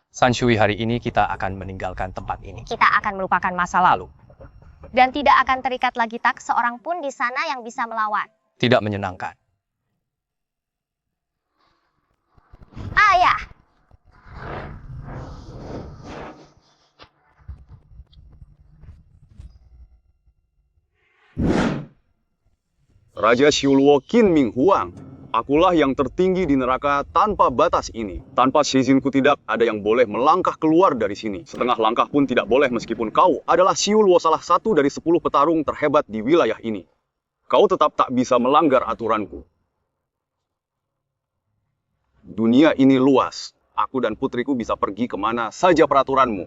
San Shui, hari ini kita akan meninggalkan tempat ini. Kita akan melupakan masa lalu. Dan tidak akan terikat lagi tak seorang pun di sana yang bisa melawan. Tidak menyenangkan. Ayah! Raja Xiuluo Qin Ming Huang, akulah yang tertinggi di neraka tanpa batas ini. Tanpa seizinku tidak ada yang boleh melangkah keluar dari sini. Setengah langkah pun tidak boleh meskipun kau adalah Xiuluo salah satu dari 10 petarung terhebat di wilayah ini. Kau tetap tak bisa melanggar aturanku. Dunia ini luas. Aku dan putriku bisa pergi kemana saja peraturanmu.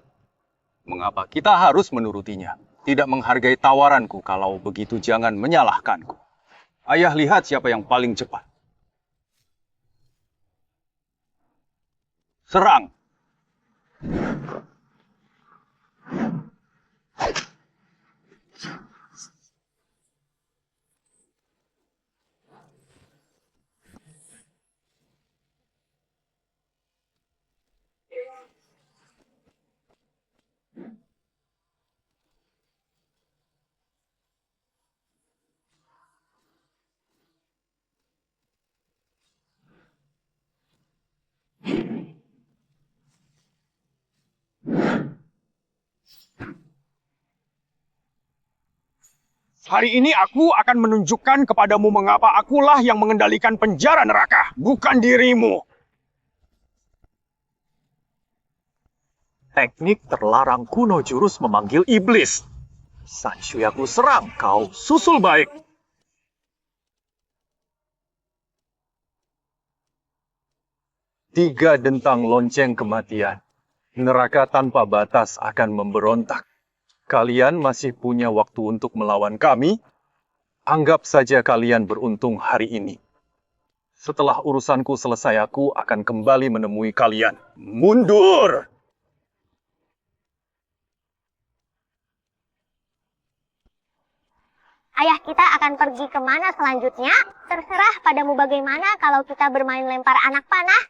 Mengapa kita harus menurutinya? Tidak menghargai tawaranku, kalau begitu jangan menyalahkanku. Ayah lihat siapa yang paling cepat. Serang! Hari ini aku akan menunjukkan kepadamu mengapa akulah yang mengendalikan penjara neraka, bukan dirimu. Teknik terlarang kuno jurus memanggil iblis. San Shui, aku serang, kau susul baik. Tiga dentang lonceng kematian. Neraka tanpa batas akan memberontak. Kalian masih punya waktu untuk melawan kami? Anggap saja kalian beruntung hari ini. Setelah urusanku selesai, aku akan kembali menemui kalian. Mundur! Ayah, kita akan pergi kemana selanjutnya? Terserah padamu bagaimana kalau kita bermain lempar anak panah.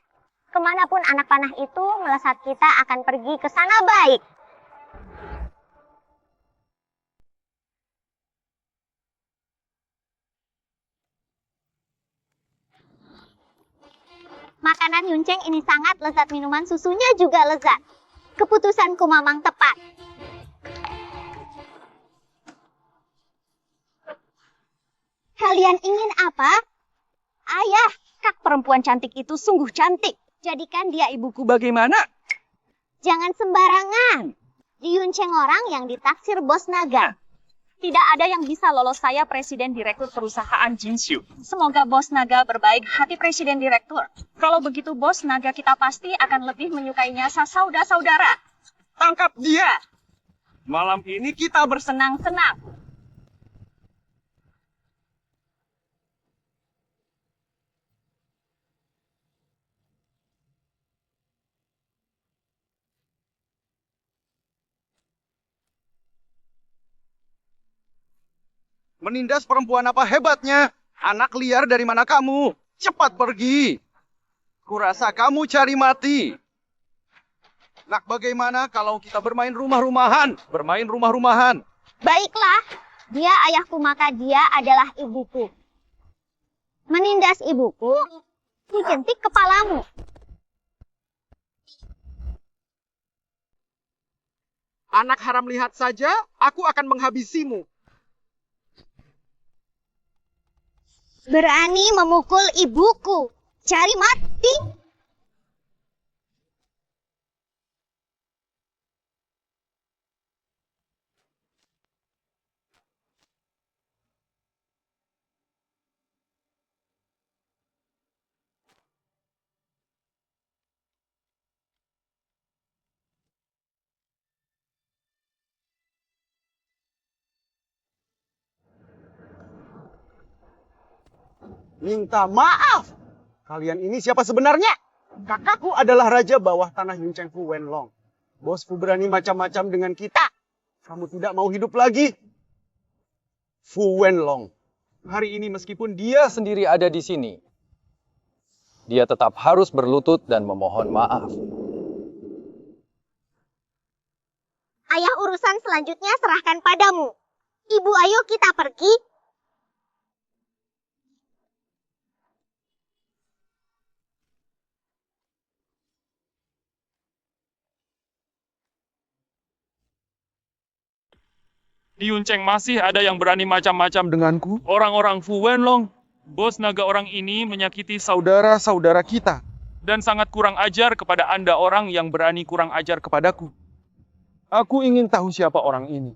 Kemanapun anak panah itu melesat, kita akan pergi ke sana baik. Makanan Yunceng ini sangat lezat, minuman susunya juga lezat. Keputusanku memang tepat. Kalian ingin apa? Ayah, kak perempuan cantik itu sungguh cantik. Jadikan dia ibuku bagaimana? Jangan sembarangan. Di Yunceng orang yang ditaksir bos naga. Tidak ada yang bisa lolos saya presiden direktur perusahaan Jinshu. Semoga bos naga berbaik hati presiden direktur. Kalau begitu bos naga kita pasti akan lebih menyukainya saudara-saudara. Tangkap dia! Malam ini kita Bersenang-senang. menindas perempuan apa hebatnya? Anak liar dari mana kamu? Cepat pergi! Kurasa kamu cari mati. Nak, bagaimana kalau kita bermain rumah-rumahan? Bermain rumah-rumahan. Baiklah, dia ayahku maka dia adalah ibuku. Menindas ibuku, kujentik kepalamu. Anak haram lihat saja, aku akan menghabisimu. Berani memukul ibuku, cari mati. Minta maaf. Kalian ini siapa sebenarnya? Kakakku adalah raja bawah tanah Yunceng Fu Wenlong. Bos Fu berani macam-macam dengan kita. Kamu tidak mau hidup lagi. Fu Wenlong. Hari ini meskipun dia sendiri ada di sini, dia tetap harus berlutut dan memohon maaf. Ayah, urusan selanjutnya serahkan padamu. Ibu, ayo kita pergi. Di Yunceng masih ada yang berani macam-macam denganku. Orang-orang Fu Wenlong, bos naga orang ini menyakiti saudara-saudara kita. Dan sangat kurang ajar kepada Anda orang yang berani kurang ajar kepadaku. Aku ingin tahu siapa orang ini.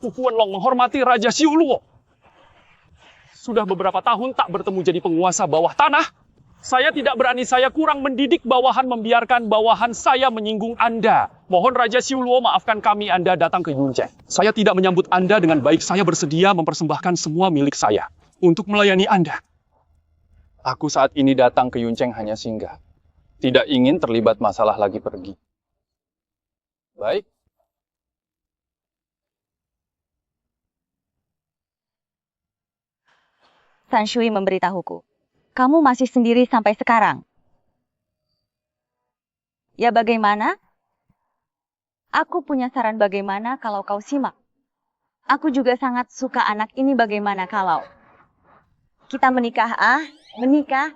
Fu Wenlong menghormati Raja Xiuluo. Sudah beberapa tahun tak bertemu jadi penguasa bawah tanah. Saya tidak berani, saya kurang mendidik bawahan, membiarkan bawahan saya menyinggung Anda. Mohon Raja Xiuluo maafkan kami, Anda datang ke Yunceng. Saya tidak menyambut Anda dengan baik, saya bersedia mempersembahkan semua milik saya untuk melayani Anda. Aku saat ini datang ke Yunceng hanya singgah. Tidak ingin terlibat masalah lagi pergi. Baik. San Shui memberitahuku. Kamu masih sendiri sampai sekarang. Ya bagaimana? Aku punya saran bagaimana kalau kau simak. Aku juga sangat suka anak ini, bagaimana kalau kita menikah, menikah.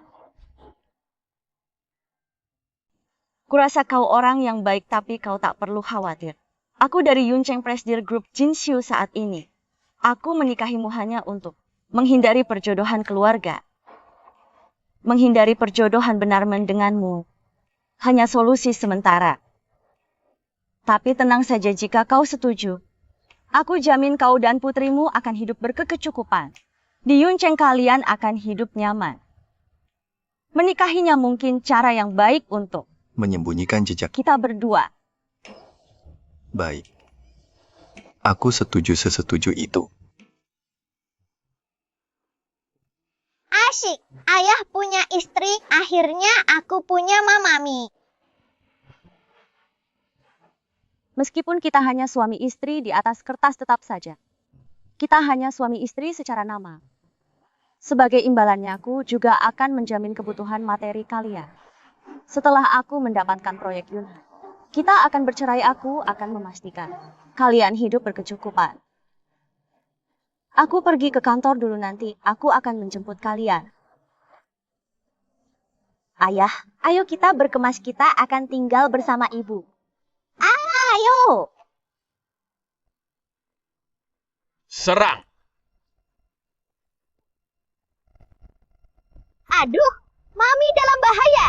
Kurasa kau orang yang baik tapi kau tak perlu khawatir. Aku dari Yunceng Prestige Group Jinxiu saat ini. Aku menikahimu hanya untuk menghindari perjodohan keluarga. Menghindari perjodohan Benarman denganmu hanya solusi sementara. Tapi tenang saja jika kau setuju. Aku jamin kau dan putrimu akan hidup berkecukupan. Di Yunceng kalian akan hidup nyaman. Menikahinya mungkin cara yang baik untuk Menyembunyikan jejak. kita berdua. Baik. Aku setuju itu. Asyik, ayah punya istri, akhirnya aku punya mamami. Meskipun kita hanya suami istri di atas kertas tetap saja. Kita hanya suami istri secara nama. Sebagai imbalannya aku juga akan menjamin kebutuhan materi kalian. Setelah aku mendapatkan proyek Yunhan, kita akan bercerai, aku akan memastikan kalian hidup berkecukupan. Aku pergi ke kantor dulu, nanti aku akan menjemput kalian. Ayah, ayo kita berkemas, kita akan tinggal bersama ibu. Ayo! Serang! Aduh, mami dalam bahaya.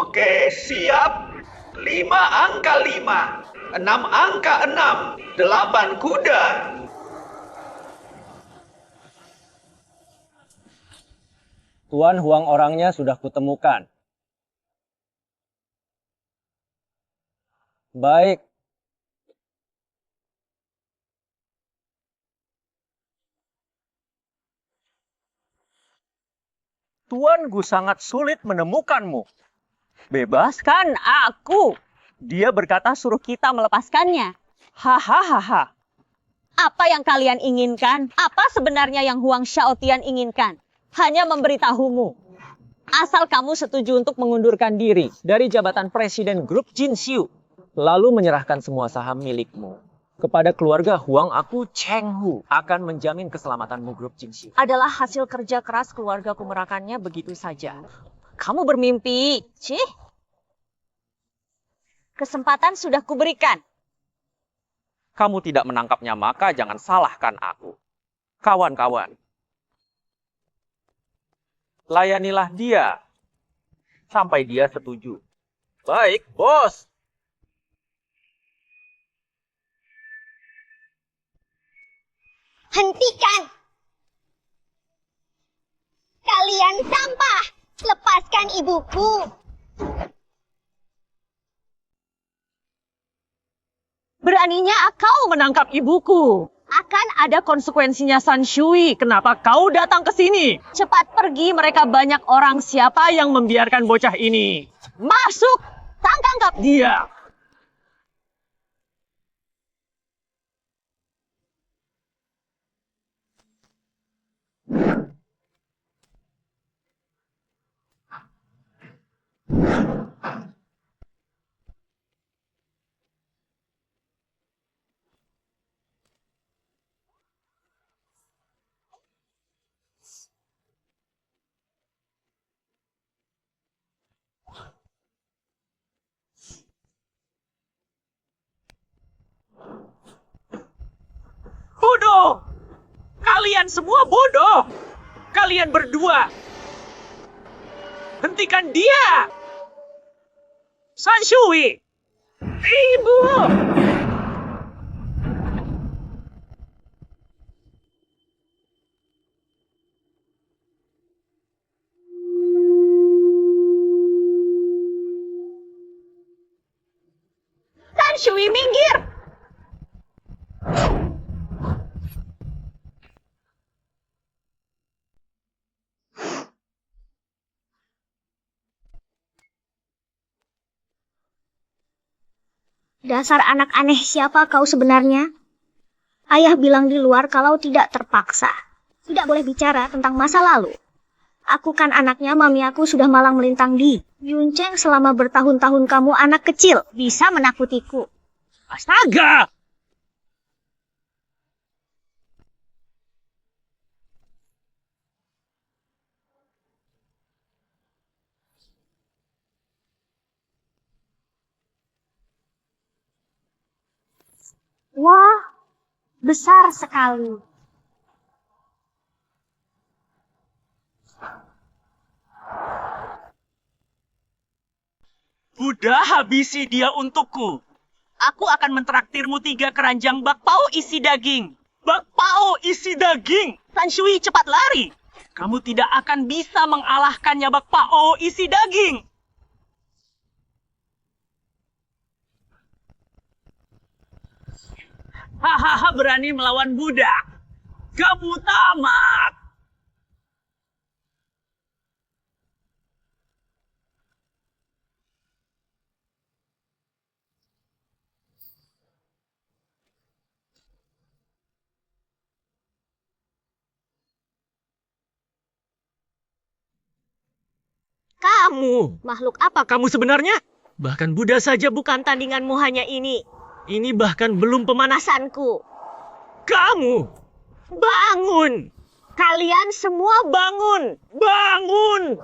Oke, siap. 5 angka 5, 6 angka 6, 8 kuda. Tuan Huang orangnya sudah kutemukan. Baik. Tuan Gu sangat sulit menemukanmu. Bebaskan aku. Dia berkata suruh kita melepaskannya. Hahaha. Apa yang kalian inginkan? Apa sebenarnya yang Huang Xiaotian inginkan? Hanya memberitahumu. Asal kamu setuju untuk mengundurkan diri dari jabatan Presiden Grup Jinxiu, lalu menyerahkan semua saham milikmu kepada keluarga Huang, aku Cheng Hu akan menjamin keselamatanmu Grup Jinxiu. Adalah hasil kerja keras keluargaku, merakannya begitu saja. Kamu bermimpi, Cih. Kesempatan sudah kuberikan. Kamu tidak menangkapnya, maka jangan salahkan aku. Kawan-kawan, layanilah dia sampai dia setuju. Baik, bos. Hentikan! Kalian sampah! Lepaskan ibuku! Beraninya kau menangkap ibuku. Akan ada konsekuensinya, San Shui. Kenapa kau datang ke sini? Cepat pergi, mereka banyak orang. Siapa yang membiarkan bocah ini? Masuk! Tangkap dia! Kalian semua bodoh. Kalian berdua. Hentikan dia. San Shui. Ibu. San Shui, minggir! Dasar anak aneh, siapa kau sebenarnya? Ayah bilang di luar kalau tidak terpaksa. Tidak boleh bicara tentang masa lalu. Aku kan anaknya, mami aku sudah malang melintang di Yunceng selama bertahun-tahun. Kamu anak kecil, bisa menakutiku. Astaga! Wah, besar sekali. Buddha, habisi dia untukku. Aku akan mentraktirmu 3 keranjang bakpao isi daging. Bakpao isi daging! San Shui, cepat lari! Kamu tidak akan bisa mengalahkannya, bakpao isi daging! Hahaha, berani melawan Buddha. Kamu tamat. Kamu, makhluk apa Kamu sebenarnya? Bahkan Buddha saja bukan tandinganmu hanya ini. Ini bahkan belum pemanasanku. Kamu, bangun! kalian semua? Bangun! Bangun!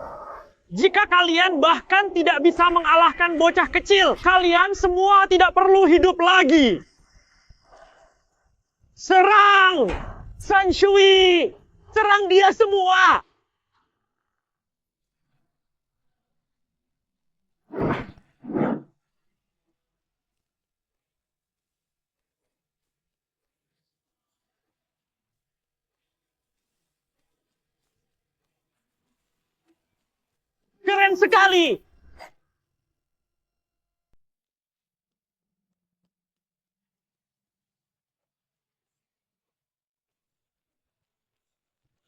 Jika kalian bahkan tidak bisa mengalahkan bocah kecil, kalian semua tidak perlu hidup lagi. Serang! San Shui! Serang dia semua! Keren sekali!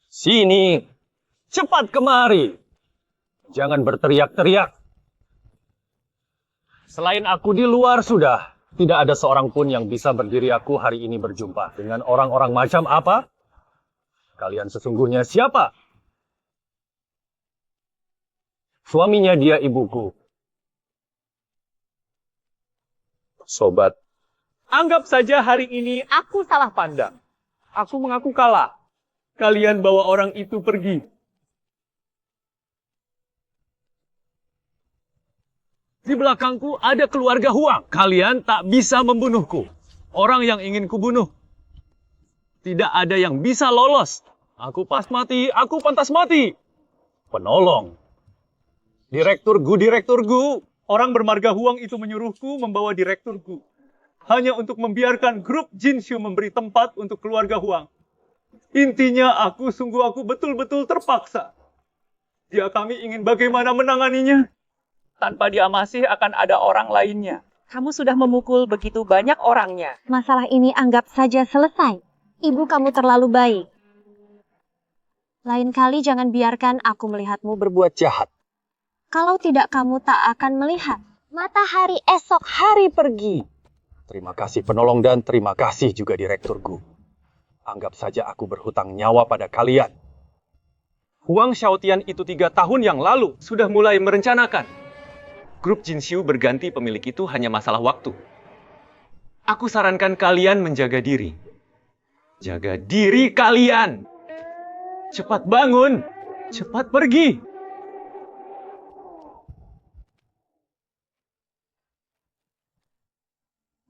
Sini, cepat kemari. Jangan berteriak-teriak. Selain aku di luar sudah, tidak ada seorang pun yang bisa berdiri aku hari ini berjumpa dengan orang-orang macam apa? Kalian sesungguhnya siapa? Suaminya dia ibuku. Sobat, anggap saja hari ini aku salah pandang. Aku mengaku kalah. Kalian bawa orang itu pergi. Di belakangku ada keluarga Huang. Kalian tak bisa membunuhku. Orang yang ingin kubunuh. Tidak ada yang bisa lolos. Aku pas mati, aku pantas mati. Penolong. Direktur Gu. Orang bermarga Huang itu menyuruhku membawa Direktur Gu. Hanya untuk membiarkan grup Jinshu memberi tempat untuk keluarga Huang. Intinya aku betul-betul terpaksa. Jika kami ingin bagaimana menanganinya, tanpa dia masih akan ada orang lainnya. Kamu sudah memukul begitu banyak orangnya. Masalah ini anggap saja selesai. Ibu kamu terlalu baik. Lain kali jangan biarkan aku melihatmu Berbuat jahat. Kalau tidak, kamu tak akan melihat. Matahari esok hari pergi. Terima kasih penolong dan terima kasih juga Direktur Gu. Anggap saja aku berhutang nyawa pada kalian. Huang Xiaotian itu 3 tahun yang lalu sudah mulai merencanakan. Grup Jinshu berganti pemilik itu hanya masalah waktu. Aku sarankan kalian menjaga diri. Jaga diri kalian. Cepat bangun. Cepat pergi.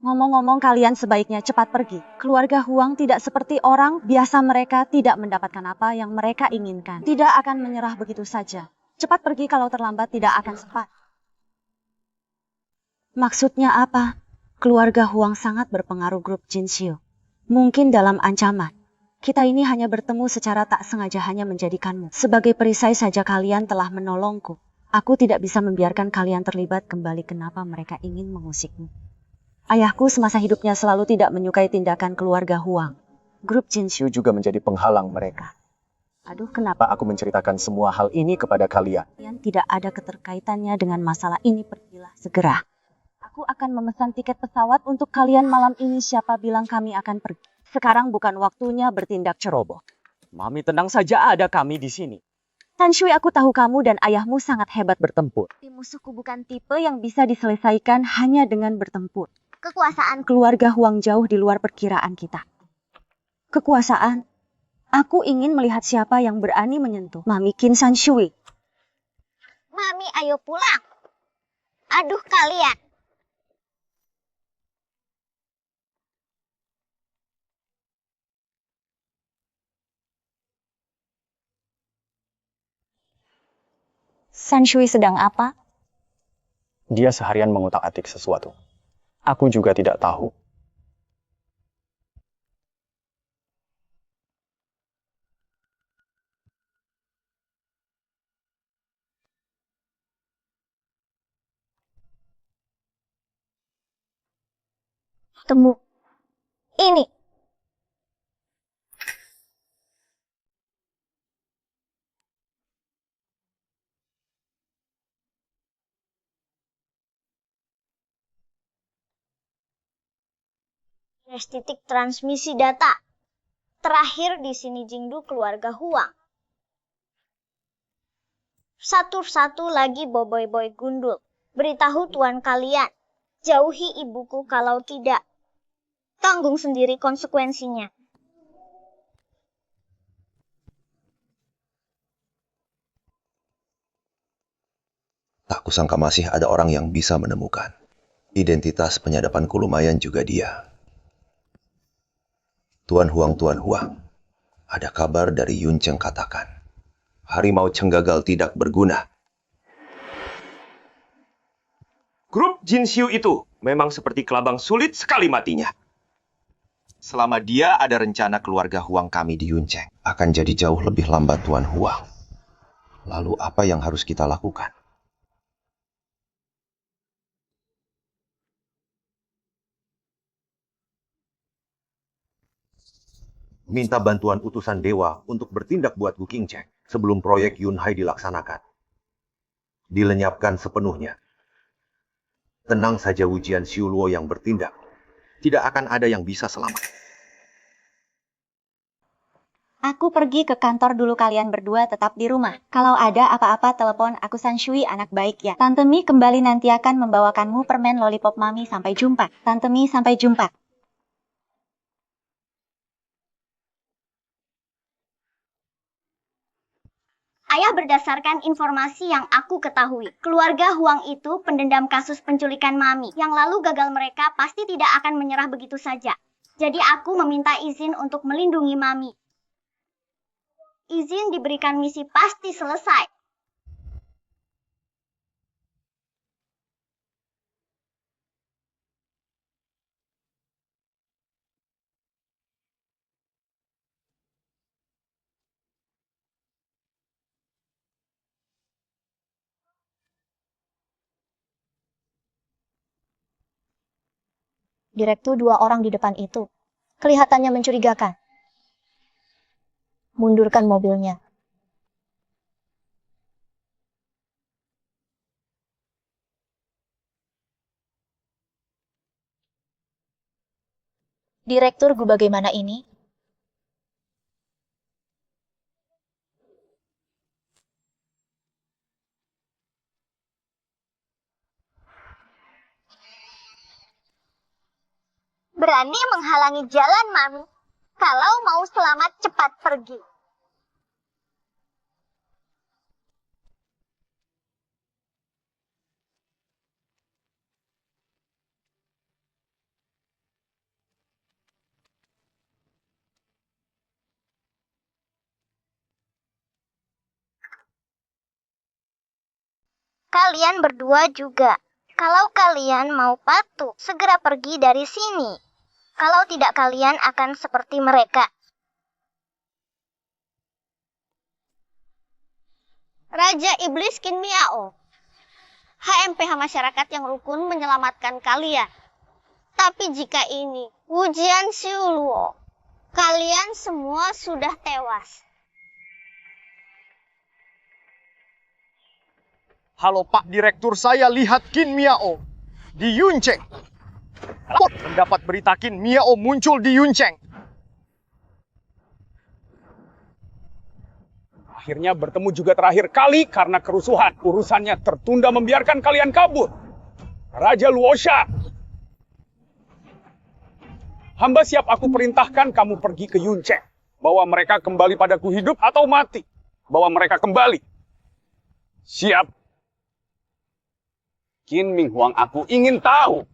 Ngomong-ngomong, kalian sebaiknya cepat pergi. Keluarga Huang tidak seperti orang biasa, mereka tidak mendapatkan apa yang mereka inginkan. Tidak akan menyerah begitu saja. Cepat pergi, kalau terlambat tidak akan sempat. Maksudnya apa? Keluarga Huang sangat berpengaruh grup Jinxiu. Mungkin dalam ancaman. Kita ini hanya bertemu secara tak sengaja, hanya menjadikanmu sebagai perisai saja. Kalian telah menolongku. Aku tidak bisa membiarkan kalian terlibat kembali. Kenapa mereka ingin mengusikmu? Ayahku semasa hidupnya selalu tidak menyukai tindakan keluarga Huang. Grup Jinxiu juga menjadi penghalang mereka. Aduh, kenapa aku menceritakan semua hal ini kepada kalian? Kalian tidak ada keterkaitannya dengan masalah ini. Pergilah segera. Aku akan memesan tiket pesawat untuk kalian malam ini. Siapa bilang kami akan pergi? Sekarang bukan waktunya bertindak ceroboh. Mami, tenang saja, ada kami di sini. Tan Shui, aku tahu kamu dan ayahmu sangat hebat bertempur. Tim musuhku bukan tipe yang bisa diselesaikan hanya dengan bertempur. Kekuasaan keluarga Huang jauh di luar perkiraan kita. Kekuasaan? Aku ingin melihat siapa yang berani menyentuh Mami Qin San Shui. Mami, ayo pulang. Aduh kalian. San Shui sedang apa? Dia seharian mengutak-atik sesuatu. Aku juga tidak tahu. Temu. Ini. Titik transmisi data. Terakhir di sini Jingdu keluarga Huang. Satu-satu lagi boboiboy gundul. Beritahu tuan kalian. Jauhi ibuku kalau tidak. Tanggung sendiri konsekuensinya. Tak kusangka masih ada orang yang bisa menemukan. Identitas penyadapanku lumayan juga dia. Tuan Huang, ada kabar dari Yun Cheng katakan. Harimau Cenggagal tidak berguna. Grup Jinxiu itu memang seperti kelabang sulit sekali matinya. Selama dia ada rencana keluarga Huang kami di Yun Cheng, akan jadi jauh lebih lambat Tuan Huang. Lalu apa yang harus kita lakukan? Minta bantuan utusan dewa untuk bertindak buat Gu Qingcheng sebelum proyek Yunhai dilaksanakan. Dilenyapkan sepenuhnya. Tenang saja Wujian Xiuluo yang bertindak. Tidak akan ada yang bisa selamat. Aku pergi ke kantor dulu, kalian berdua tetap di rumah. Kalau ada apa-apa telepon aku. San Shui anak baik ya. Tante Mi kembali nanti akan membawakanmu permen lollipop Mami. Sampai jumpa. Tante Mi, sampai jumpa. Ayah, berdasarkan informasi yang aku ketahui, keluarga Huang itu pendendam kasus penculikan Mami. Yang lalu gagal, mereka pasti tidak akan menyerah begitu saja. Jadi aku meminta izin untuk melindungi Mami. Izin diberikan, misi pasti selesai. Direktur, dua orang di depan itu. Kelihatannya mencurigakan. Mundurkan mobilnya. Direktur, Gu bagaimana ini? Berani menghalangi jalan Mami. Kalau mau selamat, cepat pergi. Kalian berdua juga. Kalau kalian mau patuh, segera pergi dari sini. Kalau tidak, kalian akan seperti mereka. Raja Iblis Qin Miao. HMPH masyarakat yang rukun menyelamatkan kalian. Tapi jika ini ujian Siuluo, kalian semua sudah tewas. Halo Pak Direktur, saya lihat Qin Miao di Yuncheng. Mendapat berita Qin Miao muncul di Yuncheng. Akhirnya bertemu juga terakhir kali karena kerusuhan. Urusannya tertunda membiarkan kalian kabur. Raja Luosha. Hamba siap aku perintahkan kamu pergi ke Yuncheng. Bawa mereka kembali padaku hidup atau mati. Bawa mereka kembali. Siap. Qin Ming Huang, aku ingin tahu.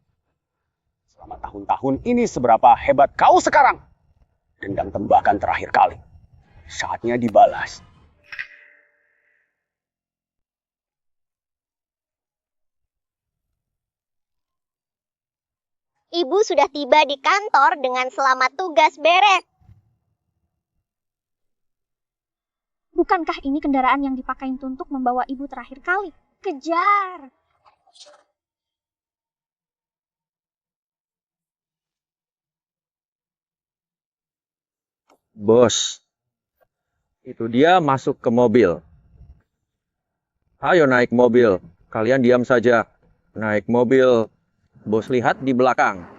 Selama tahun-tahun ini seberapa hebat kau sekarang. Dendam tembakan terakhir kali. Saatnya dibalas. Ibu sudah tiba di kantor dengan selamat tugas beres. Bukankah ini kendaraan yang dipakai untuk membawa ibu terakhir kali? Kejar! Bos, itu dia masuk ke mobil. Ayo naik mobil. Kalian diam saja. Naik mobil. Bos lihat di belakang.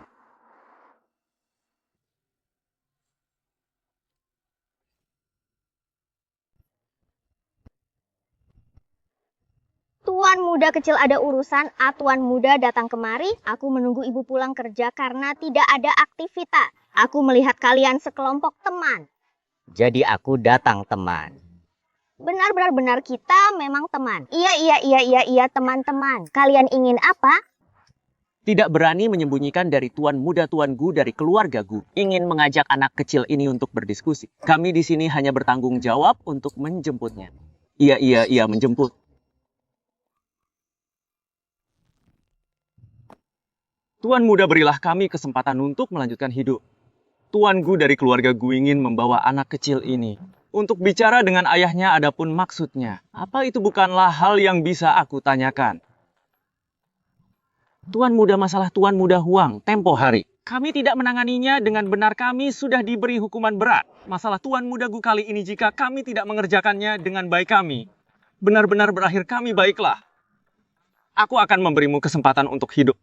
Tuan muda kecil ada urusan, tuan muda datang kemari, aku menunggu ibu pulang kerja karena tidak ada aktivitas. Aku melihat kalian sekelompok teman. Jadi aku datang, teman. Benar kita memang teman. Iya teman-teman. Kalian ingin apa? Tidak berani menyembunyikan dari tuan muda Tuan Gu dari keluarga Gu. Ingin mengajak anak kecil ini untuk berdiskusi. Kami di sini hanya bertanggung jawab untuk menjemputnya. Iya, menjemput. Tuan muda, berilah kami kesempatan untuk melanjutkan hidup. Tuan Gu dari keluarga Gu ingin membawa anak kecil ini untuk bicara dengan ayahnya, adapun maksudnya. Apa itu bukanlah hal yang bisa aku tanyakan. Tuan muda, masalah Tuan muda Huang tempo hari. Kami tidak menanganinya dengan benar, kami sudah diberi hukuman berat. Masalah Tuan muda Gu kali ini, jika kami tidak mengerjakannya dengan baik, kami benar-benar berakhir kami baiklah. Aku akan memberimu kesempatan untuk hidup.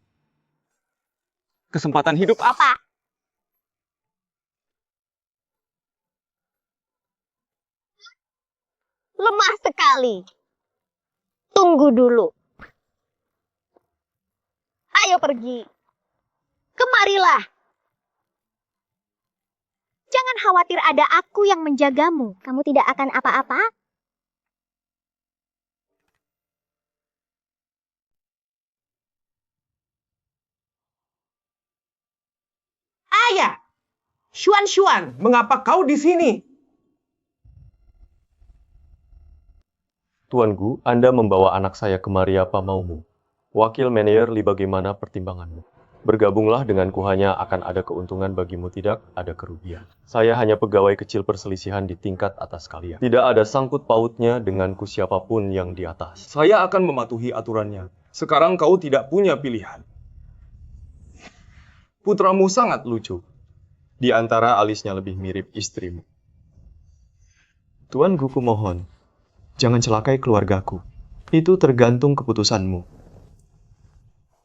Kesempatan hidup apa? Lemah sekali. Tunggu dulu. Ayo pergi. Kemarilah. Jangan khawatir, ada aku yang menjagamu. Kamu tidak akan apa-apa. Ayah, Xuan, mengapa kau di sini? Tuan Gu, Anda membawa anak saya kemari, apa maumu? Wakil manajer Li, bagaimana pertimbanganmu? Bergabunglah denganku, hanya akan ada keuntungan bagimu, tidak ada kerugian. Saya hanya pegawai kecil perselisihan di tingkat atas kalian. Tidak ada sangkut pautnya denganku siapapun yang di atas. Saya akan mematuhi aturannya. Sekarang kau tidak punya pilihan. Putramu sangat lucu. Di antara alisnya lebih mirip istrimu. Tuan Gu, kumohon, jangan celakai keluargaku. Itu tergantung keputusanmu.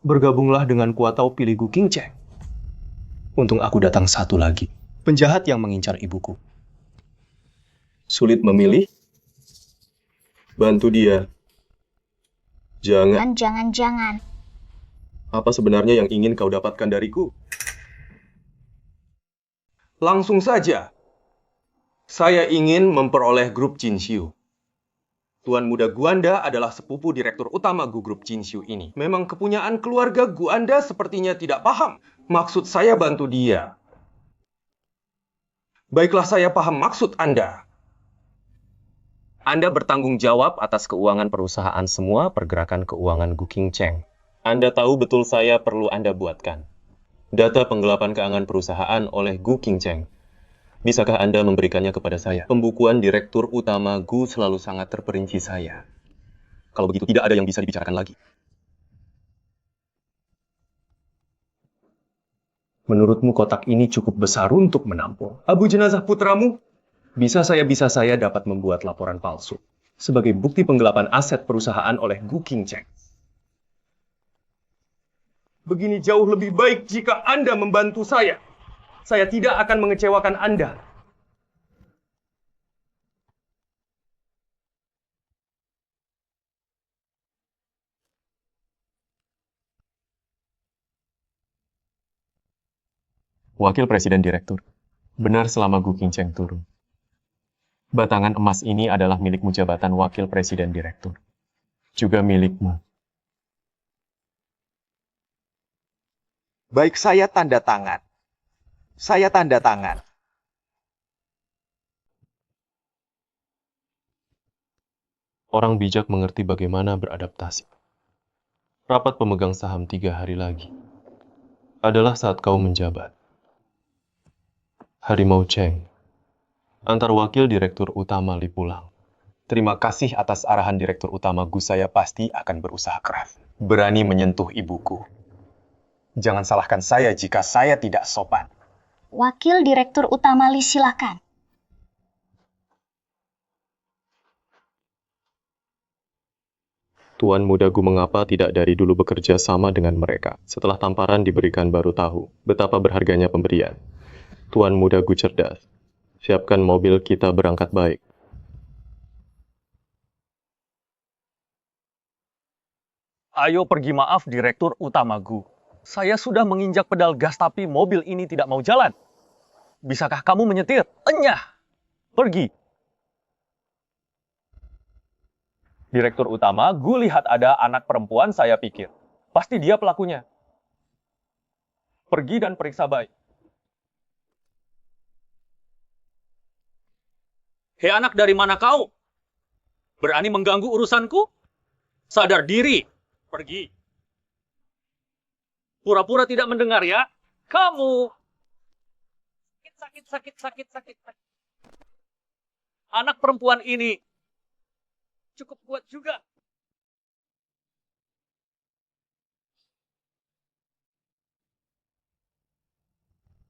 Bergabunglah denganku atau pilih Gu Qingcheng. Untung aku datang satu lagi. Penjahat yang mengincar ibuku. Sulit memilih. Bantu dia. Jangan. Apa sebenarnya yang ingin kau dapatkan dariku? Langsung saja. Saya ingin memperoleh grup Jinxiu. Tuan muda Guanda adalah sepupu direktur utama Gu Grup Jinxiu ini. Memang kepunyaan keluarga Guanda sepertinya tidak paham. Maksud saya bantu dia. Baiklah, saya paham maksud Anda. Anda bertanggung jawab atas keuangan perusahaan semua pergerakan keuangan Gu Qingcheng. Anda tahu betul saya perlu Anda buatkan data penggelapan keuangan perusahaan oleh Gu Qingcheng. Bisakah Anda memberikannya kepada saya? Pembukuan Direktur Utama Gu selalu sangat terperinci saya. Kalau begitu tidak ada yang bisa dibicarakan lagi. Menurutmu kotak ini cukup besar untuk menampung abu jenazah putramu? Bisa saya dapat membuat laporan palsu sebagai bukti penggelapan aset perusahaan oleh Gu Qingcheng. Begini jauh lebih baik jika Anda membantu saya. Saya tidak akan mengecewakan Anda. Wakil Presiden Direktur, benar selama Gu Qingcheng turun. Batangan emas ini adalah milikmu jabatan Wakil Presiden Direktur. Juga milikmu. Baik, saya tanda tangan. Saya tanda tangan. Orang bijak mengerti bagaimana beradaptasi. Rapat pemegang saham 3 hari lagi adalah saat kau menjabat. Harimau Cheng, antar wakil Direktur Utama Li pulang. Terima kasih atas arahan Direktur Utama Gu, saya pasti akan berusaha keras. Berani menyentuh ibuku. Jangan salahkan saya jika saya tidak sopan. Wakil Direktur Utama Li, silakan. Tuan Muda Gu mengapa tidak dari dulu bekerja sama dengan mereka? Setelah tamparan diberikan baru tahu betapa berharganya pemberian. Tuan Muda Gu cerdas. Siapkan mobil, kita berangkat baik. Ayo pergi maaf Direktur Utama Gu. Saya sudah menginjak pedal gas tapi mobil ini tidak mau jalan. Bisakah kamu menyetir? Enyah! Pergi. Direktur Utama Gu lihat ada anak perempuan, saya pikir. Pasti dia pelakunya. Pergi dan periksa baik. Hei anak, dari mana kau? Berani mengganggu urusanku? Sadar diri. Pergi. Pura-pura tidak mendengar ya. Kamu. Sakit. Anak perempuan ini cukup kuat juga.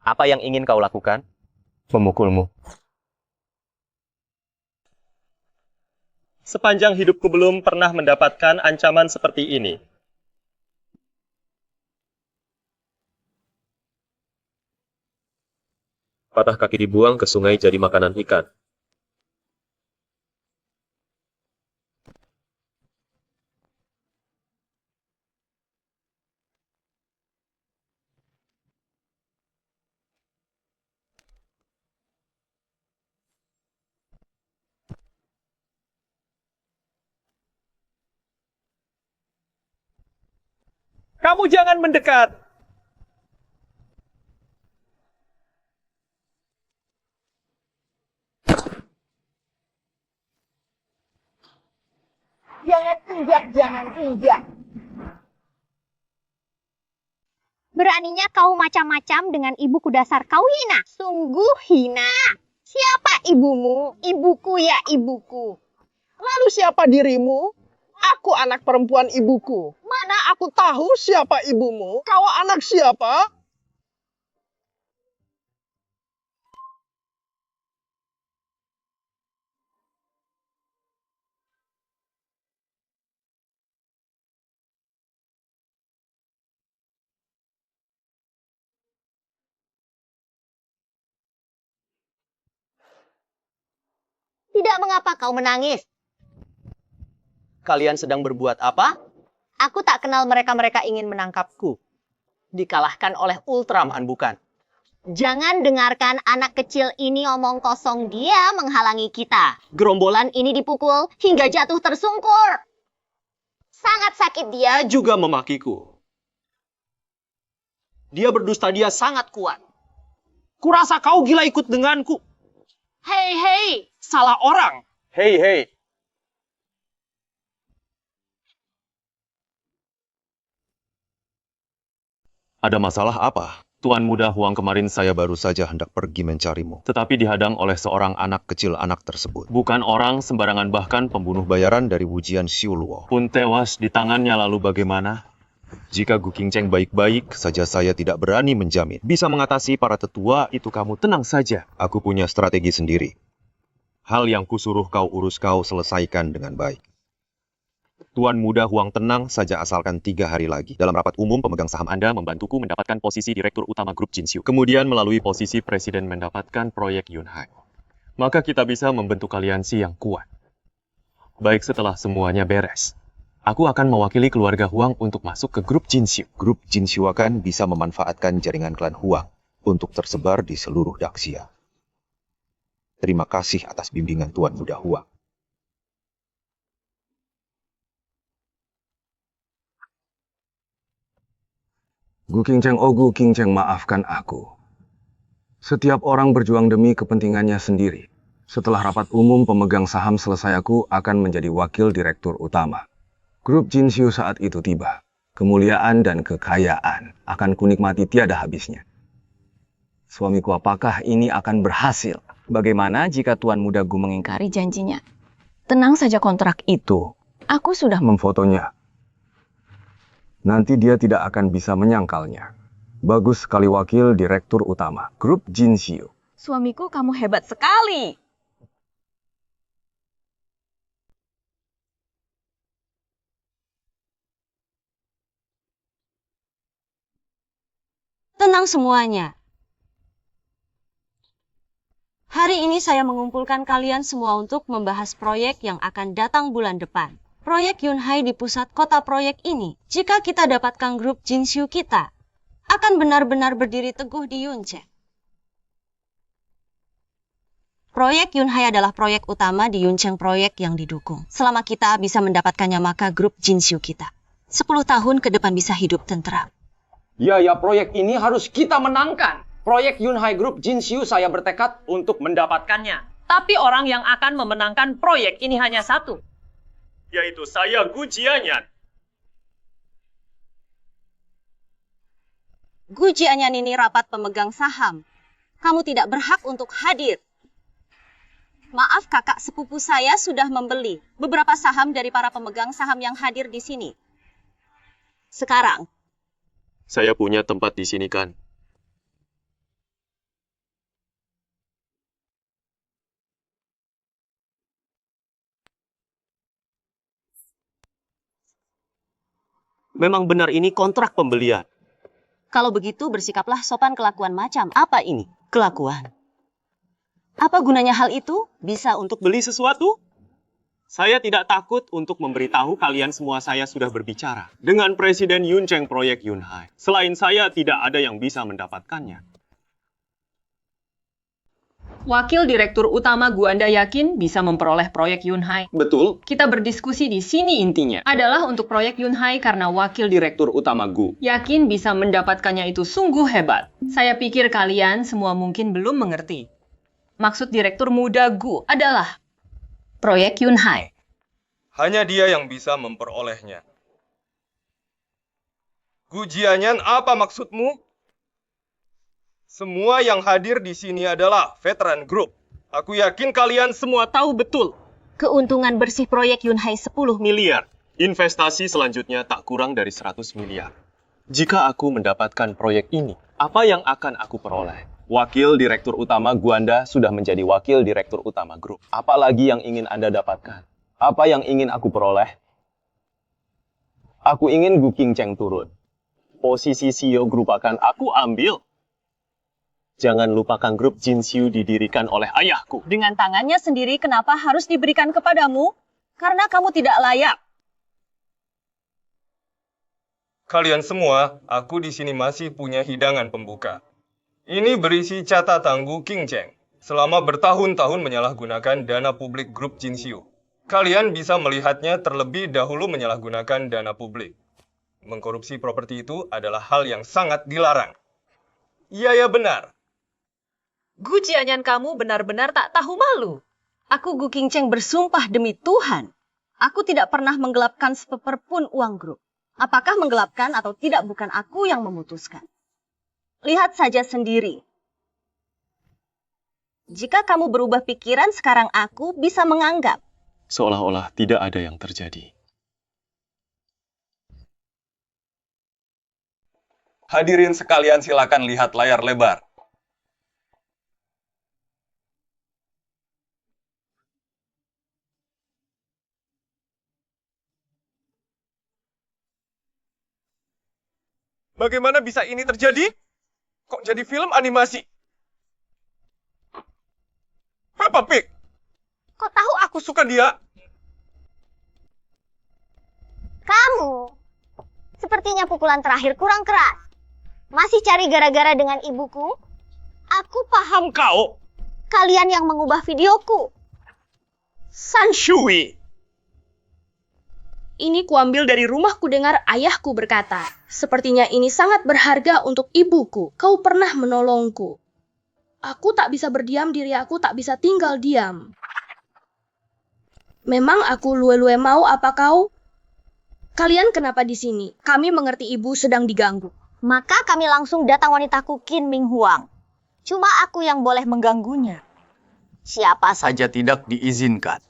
Apa yang ingin kau lakukan? Memukulmu. Sepanjang hidupku belum pernah mendapatkan ancaman seperti ini. Patah kaki dibuang ke sungai jadi makanan ikan. Kamu jangan mendekat. Jangan injak. Beraninya kau macam-macam dengan ibuku, dasar kau hina. Sungguh hina. Siapa ibumu? Ibuku ya ibuku. Lalu siapa dirimu? Aku anak perempuan ibuku. Mana aku tahu siapa ibumu? Kau anak siapa? Tidak mengapa kau menangis. Kalian sedang berbuat apa? Aku tak kenal mereka ingin menangkapku. Dikalahkan oleh Ultraman, bukan? Jangan dengarkan anak kecil ini omong kosong, dia menghalangi kita. Gerombolan ini dipukul hingga jatuh tersungkur. Sangat sakit dia. Juga memakiku. Dia berdusta, dia sangat kuat. Kurasa kau gila ikut denganku. Hei, salah orang. Hei, Ada masalah apa? Tuan Muda Huang, kemarin saya baru saja hendak pergi mencarimu, tetapi dihadang oleh seorang anak kecil anak tersebut. Bukan orang sembarangan, bahkan pembunuh bayaran dari Wujian Xiuluo pun tewas di tangannya. Lalu bagaimana? Jika Gu Qingcheng baik-baik saja, saya tidak berani menjamin bisa mengatasi para tetua itu. Kamu tenang saja. Aku punya strategi sendiri. Hal yang kusuruh kau urus, kau selesaikan dengan baik. Tuan Muda Huang, tenang saja, asalkan 3 hari lagi. Dalam rapat umum, pemegang saham Anda membantuku mendapatkan posisi Direktur Utama Grup Jinxiu. Kemudian melalui posisi Presiden mendapatkan proyek Yunhai. Maka kita bisa membentuk aliansi yang kuat. Baik, setelah semuanya beres, aku akan mewakili keluarga Huang untuk masuk ke Grup Jinxiu. Grup Jinxiu akan bisa memanfaatkan jaringan klan Huang untuk tersebar di seluruh Daxia. Terima kasih atas bimbingan Tuan Muda Huang. Gu Qingcheng, oh Gu Qingcheng, maafkan aku. Setiap orang berjuang demi kepentingannya sendiri. Setelah rapat umum pemegang saham selesai, aku akan menjadi wakil direktur utama. Grup Jinxiu saat itu tiba. Kemuliaan dan kekayaan akan kunikmati tiada habisnya. Suamiku, apakah ini akan berhasil? Bagaimana jika Tuan Muda Gu mengingkari janjinya? Tenang saja, kontrak itu aku sudah memfotonya. Nanti dia tidak akan bisa menyangkalnya. Bagus sekali, wakil direktur utama Grup Jinxiu. Suamiku, kamu hebat sekali. Tenang semuanya. Hari ini saya mengumpulkan kalian semua untuk membahas proyek yang akan datang bulan depan. Proyek Yunhai di pusat kota proyek ini, jika kita dapatkan grup Jinxiu, kita akan benar-benar berdiri teguh di Yuncheng. Proyek Yunhai adalah proyek utama di Yuncheng, proyek yang didukung. Selama kita bisa mendapatkannya, maka grup Jinxiu kita 10 tahun ke depan bisa hidup tentram. Ya, proyek ini harus kita menangkan. Proyek Yunhai Grup Jinxiu, saya bertekad untuk mendapatkannya. Tapi orang yang akan memenangkan proyek ini hanya satu, yaitu saya, Gu Jianyan. Gu Jianyan ini rapat pemegang saham. Kamu tidak berhak untuk hadir. Maaf, kakak sepupu saya sudah membeli beberapa saham dari para pemegang saham yang hadir di sini. Sekarang, saya punya tempat di sini kan? Memang benar ini kontrak pembelian. kalau begitu bersikaplah sopan. Kelakuan macam apa ini? Kelakuan. Apa gunanya hal itu? Bisa untuk Beli sesuatu? Saya tidak takut untuk memberitahu kalian semua, saya sudah berbicara dengan Presiden Yuncheng proyek Yunhai. Selain saya, tidak ada yang bisa mendapatkannya. Wakil Direktur Utama Guanda yakin bisa memperoleh proyek Yunhai. Betul. Kita berdiskusi di sini, intinya adalah untuk proyek Yunhai karena Wakil Direktur Utama Gu yakin bisa mendapatkannya itu sungguh hebat. Saya pikir kalian semua mungkin belum mengerti. Maksud Direktur Muda Gu adalah proyek Yunhai. Hanya dia yang bisa memperolehnya. Gu Jianyan, apa maksudmu? Semua yang hadir di sini adalah veteran grup. Aku yakin kalian semua tahu betul. Keuntungan bersih proyek Yunhai 10 miliar. Investasi selanjutnya tak kurang dari 100 miliar. Jika aku mendapatkan proyek ini, apa yang akan aku peroleh? Wakil Direktur Utama Guanda sudah menjadi Wakil Direktur Utama grup. Apa lagi yang ingin Anda dapatkan? Apa yang ingin aku peroleh? Aku ingin Gu Qingcheng turun. Posisi CEO grup akan aku ambil. Jangan lupakan grup Jinxiu didirikan oleh ayahku. Dengan tangannya sendiri, kenapa harus diberikan kepadamu? Karena kamu tidak layak. Kalian semua, aku di sini masih punya hidangan pembuka. Ini berisi catatan Gu Qingcheng selama bertahun-tahun menyalahgunakan dana publik grup Jinxiu. Kalian bisa melihatnya terlebih dahulu menyalahgunakan dana publik. Mengkorupsi properti itu adalah hal yang sangat dilarang. Iya, benar. Gu Jianyan, kamu benar-benar tak tahu malu. Aku Gu Qingcheng bersumpah demi Tuhan. Aku tidak pernah menggelapkan sepeper pun uang grup. Apakah menggelapkan atau tidak bukan aku yang memutuskan. Lihat saja sendiri. Jika kamu berubah pikiran, sekarang aku bisa menganggap. Seolah-olah tidak ada yang terjadi. Hadirin sekalian, silakan lihat layar lebar. Bagaimana bisa ini terjadi? Kok jadi film animasi? Peppa Pig. Kok tahu aku Suka dia. kamu? Sepertinya pukulan terakhir kurang keras. Masih cari gara-gara dengan ibuku? Aku paham Kau. kalian yang mengubah videoku. Sanshui. Ini kuambil dari rumah kudengar ayahku berkata, sepertinya ini sangat berharga untuk ibuku. Kau pernah menolongku. Aku tak bisa berdiam diri, aku tak bisa tinggal diam. Memang aku lue-lue mau apa kau? Kalian kenapa di sini? Kami mengerti ibu sedang diganggu. Maka kami langsung datang wanitaku Qin Ming Huang. Cuma aku yang boleh mengganggunya. Siapa Saja tidak diizinkan.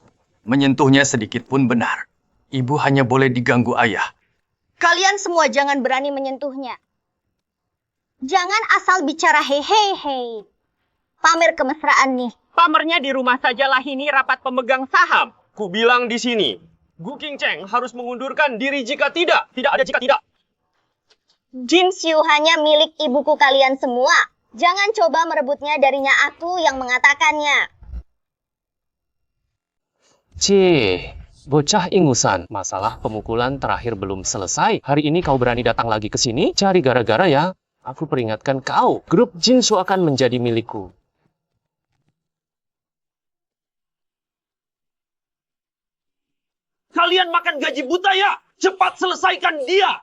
Menyentuhnya sedikit pun benar. Ibu hanya boleh diganggu ayah. Kalian semua jangan berani menyentuhnya. Jangan asal bicara hei. Pamer kemesraan nih. Pamernya di rumah sajalah, ini rapat pemegang saham. Ku bilang di sini, Gu Qingcheng harus mengundurkan diri jika tidak. Tidak ada jika tidak. Jin Xiu hanya milik ibuku kalian semua. Jangan coba merebutnya darinya, aku yang mengatakannya. Bocah ingusan, masalah pemukulan terakhir belum selesai. Hari ini kau berani datang lagi ke sini? Cari gara-gara ya. Aku peringatkan kau, grup Jinshu akan menjadi milikku. Kalian makan gaji buta ya? Cepat selesaikan dia!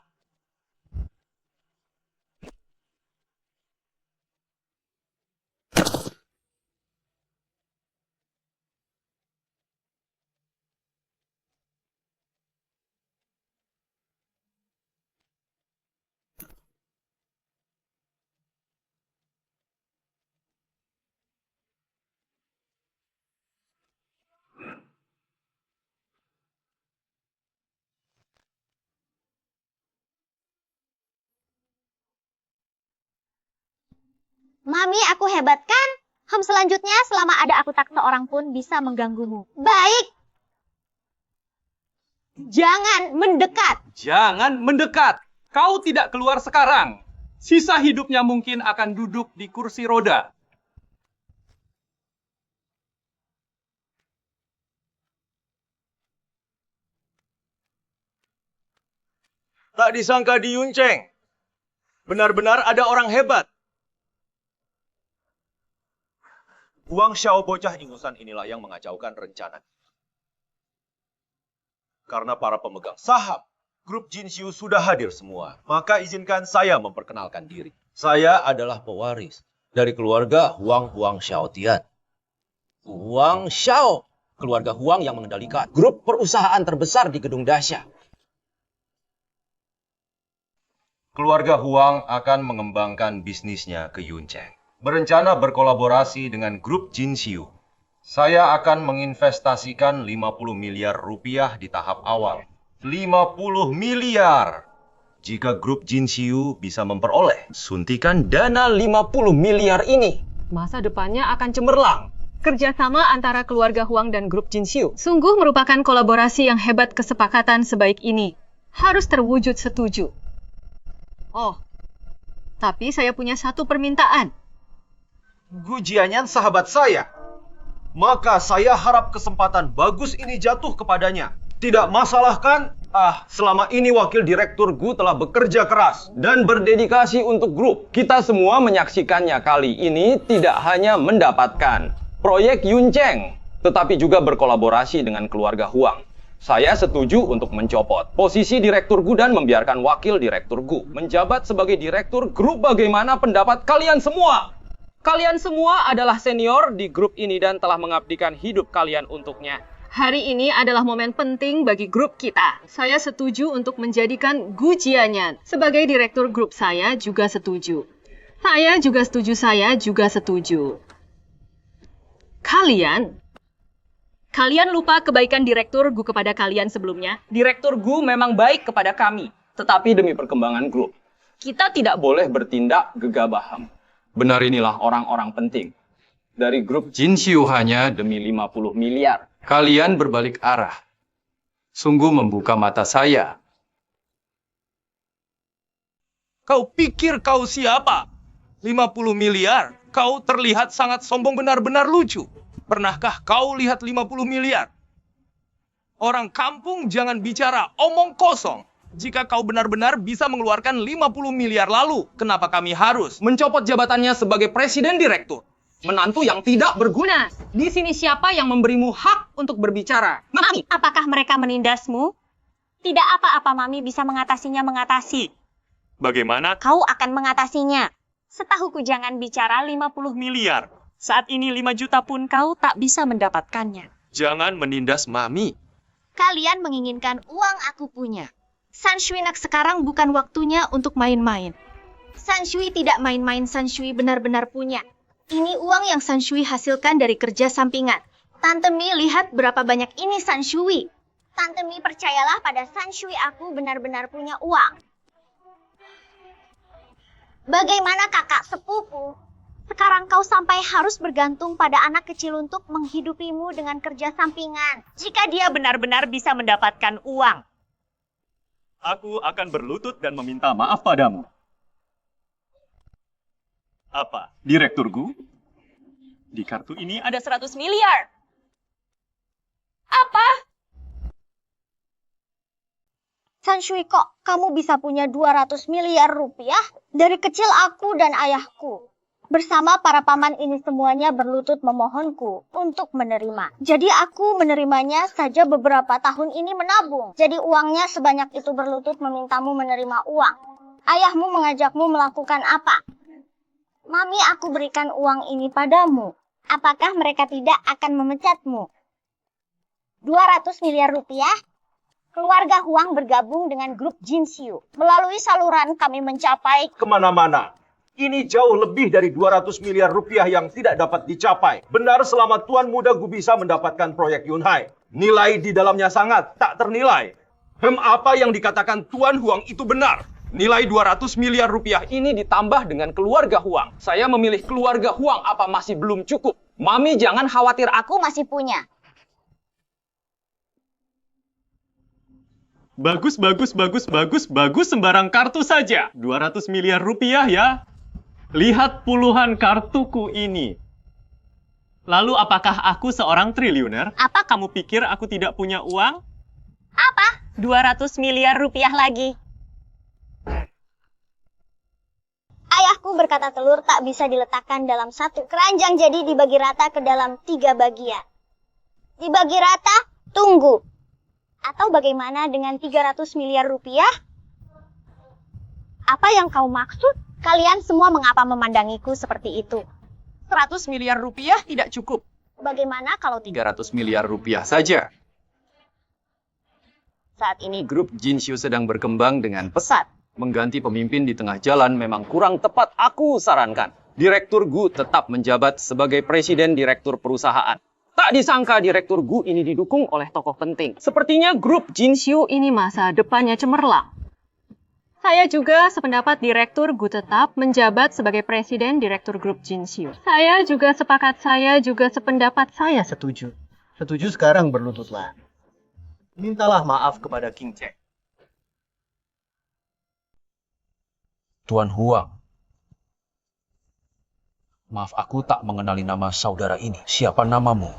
Mami, aku hebat kan? Selanjutnya selama ada aku tak seorang pun bisa mengganggumu. Baik. Jangan mendekat. Jangan mendekat. Kau tidak keluar sekarang. Sisa hidupnya mungkin akan duduk di kursi roda. Tak disangka di Yuncheng. Benar-benar ada orang hebat. Huang Xiao bocah ingusan inilah yang mengacaukan rencana. Karena para pemegang saham, grup Jinshu sudah hadir semua. Maka izinkan saya memperkenalkan diri. Saya adalah pewaris dari keluarga Huang Xiaotian. Huang Xiao, keluarga Huang yang mengendalikan grup perusahaan terbesar di Gedung Dasya. Keluarga Huang akan mengembangkan bisnisnya ke Yuncheng. Berencana berkolaborasi dengan grup Jinshu. Saya akan menginvestasikan 50 miliar rupiah di tahap awal. 50 miliar! Jika grup Jinshu bisa memperoleh suntikan dana 50 miliar ini. Masa depannya akan cemerlang. Kerjasama antara keluarga Huang dan grup Jinshu sungguh merupakan kolaborasi yang hebat. Kesepakatan sebaik ini harus terwujud setuju. Oh, tapi saya punya satu permintaan. Gu Jianyan sahabat saya. Maka saya harap kesempatan bagus ini jatuh kepadanya. Tidak masalah kan? Selama ini wakil direktur Gu telah bekerja keras dan berdedikasi untuk grup. Kita semua menyaksikannya kali ini tidak hanya mendapatkan proyek Yuncheng, tetapi juga berkolaborasi dengan keluarga Huang. Saya setuju untuk mencopot posisi direktur Gu dan membiarkan wakil direktur Gu menjabat sebagai direktur grup. Bagaimana pendapat kalian semua? Kalian semua adalah senior di grup ini dan telah mengabdikan hidup kalian untuknya. Hari ini adalah momen penting bagi grup kita. Saya setuju untuk menjadikan Gu Jianyan sebagai direktur grup. Saya juga setuju. Saya juga setuju. Kalian lupa kebaikan Direktur Gu kepada kalian sebelumnya? Direktur Gu memang baik kepada kami, tetapi demi perkembangan grup, kita tidak boleh bertindak gegabah. Benar, inilah orang-orang penting. Dari grup Jinxiu hanya demi 50 miliar. Kalian berbalik arah. Sungguh membuka mata saya. Kau pikir kau siapa? 50 miliar? Kau terlihat sangat sombong, benar-benar lucu. Pernahkah kau lihat 50 miliar? Orang kampung jangan bicara omong kosong. Jika kau benar-benar bisa mengeluarkan 50 miliar lalu, kenapa kami harus mencopot jabatannya sebagai presiden direktur? Menantu yang tidak berguna. Di sini siapa yang memberimu hak untuk berbicara? Mami, apakah mereka menindasmu? Tidak apa-apa, Mami bisa mengatasi. Bagaimana? Kau akan mengatasinya. Setahuku jangan bicara 50 miliar. Saat ini 5 juta pun kau tak bisa mendapatkannya. Jangan menindas Mami. Kalian menginginkan uang aku punya. Sanshui nak sekarang bukan waktunya untuk main-main. Sanshui tidak main-main, Sanshui benar-benar punya. Ini uang yang Sanshui hasilkan dari kerja sampingan. Tante Mi lihat berapa banyak ini Sanshui. Tante Mi percayalah pada Sanshui, aku benar-benar punya uang. Bagaimana kakak sepupu? Sekarang kau sampai harus bergantung pada anak kecil untuk menghidupimu dengan kerja sampingan. Jika dia benar-benar bisa mendapatkan uang. Aku akan berlutut dan meminta maaf padamu. Apa, Direktur Gu? Di kartu ini ada 100 miliar. Apa? Sanshui, kok kamu bisa punya 200 miliar rupiah? Dari kecil aku dan ayahku bersama para paman ini semuanya berlutut memohonku untuk menerima. Jadi aku menerimanya saja beberapa tahun ini menabung. Jadi uangnya sebanyak itu berlutut memintamu menerima uang. Ayahmu mengajakmu melakukan apa? Mami, aku berikan uang ini padamu. Apakah mereka tidak akan memecatmu? 200 miliar rupiah? Keluarga Huang bergabung dengan grup Jinxiu. Melalui saluran kami mencapai kemana-mana. Ini jauh lebih dari 200 miliar rupiah yang tidak dapat dicapai. Benar, selama Tuan Muda Gu bisa mendapatkan proyek Yunhai. Nilai di dalamnya sangat tak ternilai. Apa yang dikatakan Tuan Huang itu benar. Nilai 200 miliar rupiah ini ditambah dengan keluarga Huang. Saya memilih keluarga Huang, apa masih belum cukup? Mami jangan khawatir, aku masih punya. Bagus, sembarang kartu saja. 200 miliar rupiah ya. Lihat puluhan kartuku ini. Lalu apakah aku seorang triliuner? Apa? Kamu pikir aku tidak punya uang? Apa? 200 miliar rupiah lagi. Ayahku berkata telur tak bisa diletakkan dalam satu keranjang, jadi dibagi rata ke dalam 3 bagian. Dibagi rata, tunggu. Atau bagaimana dengan 300 miliar rupiah? Apa yang kau maksud? Kalian semua mengapa memandangiku seperti itu? 100 miliar rupiah tidak cukup. Bagaimana kalau 300 miliar rupiah saja? Saat ini Grup Jinxiu sedang berkembang dengan pesat. Mengganti pemimpin di tengah jalan memang kurang tepat, aku sarankan. Direktur Gu tetap menjabat sebagai presiden direktur perusahaan. Tak disangka Direktur Gu ini didukung oleh tokoh penting. Sepertinya grup Jinxiu ini masa depannya cemerlang. Saya juga sependapat Direktur Gu tetap menjabat sebagai presiden Direktur Grup Jinxiu. Saya juga sependapat, saya setuju. Setuju, sekarang berlututlah. Mintalah maaf kepada King Cheng. Tuan Huang. Maaf, aku tak mengenali nama saudara ini. Siapa namamu?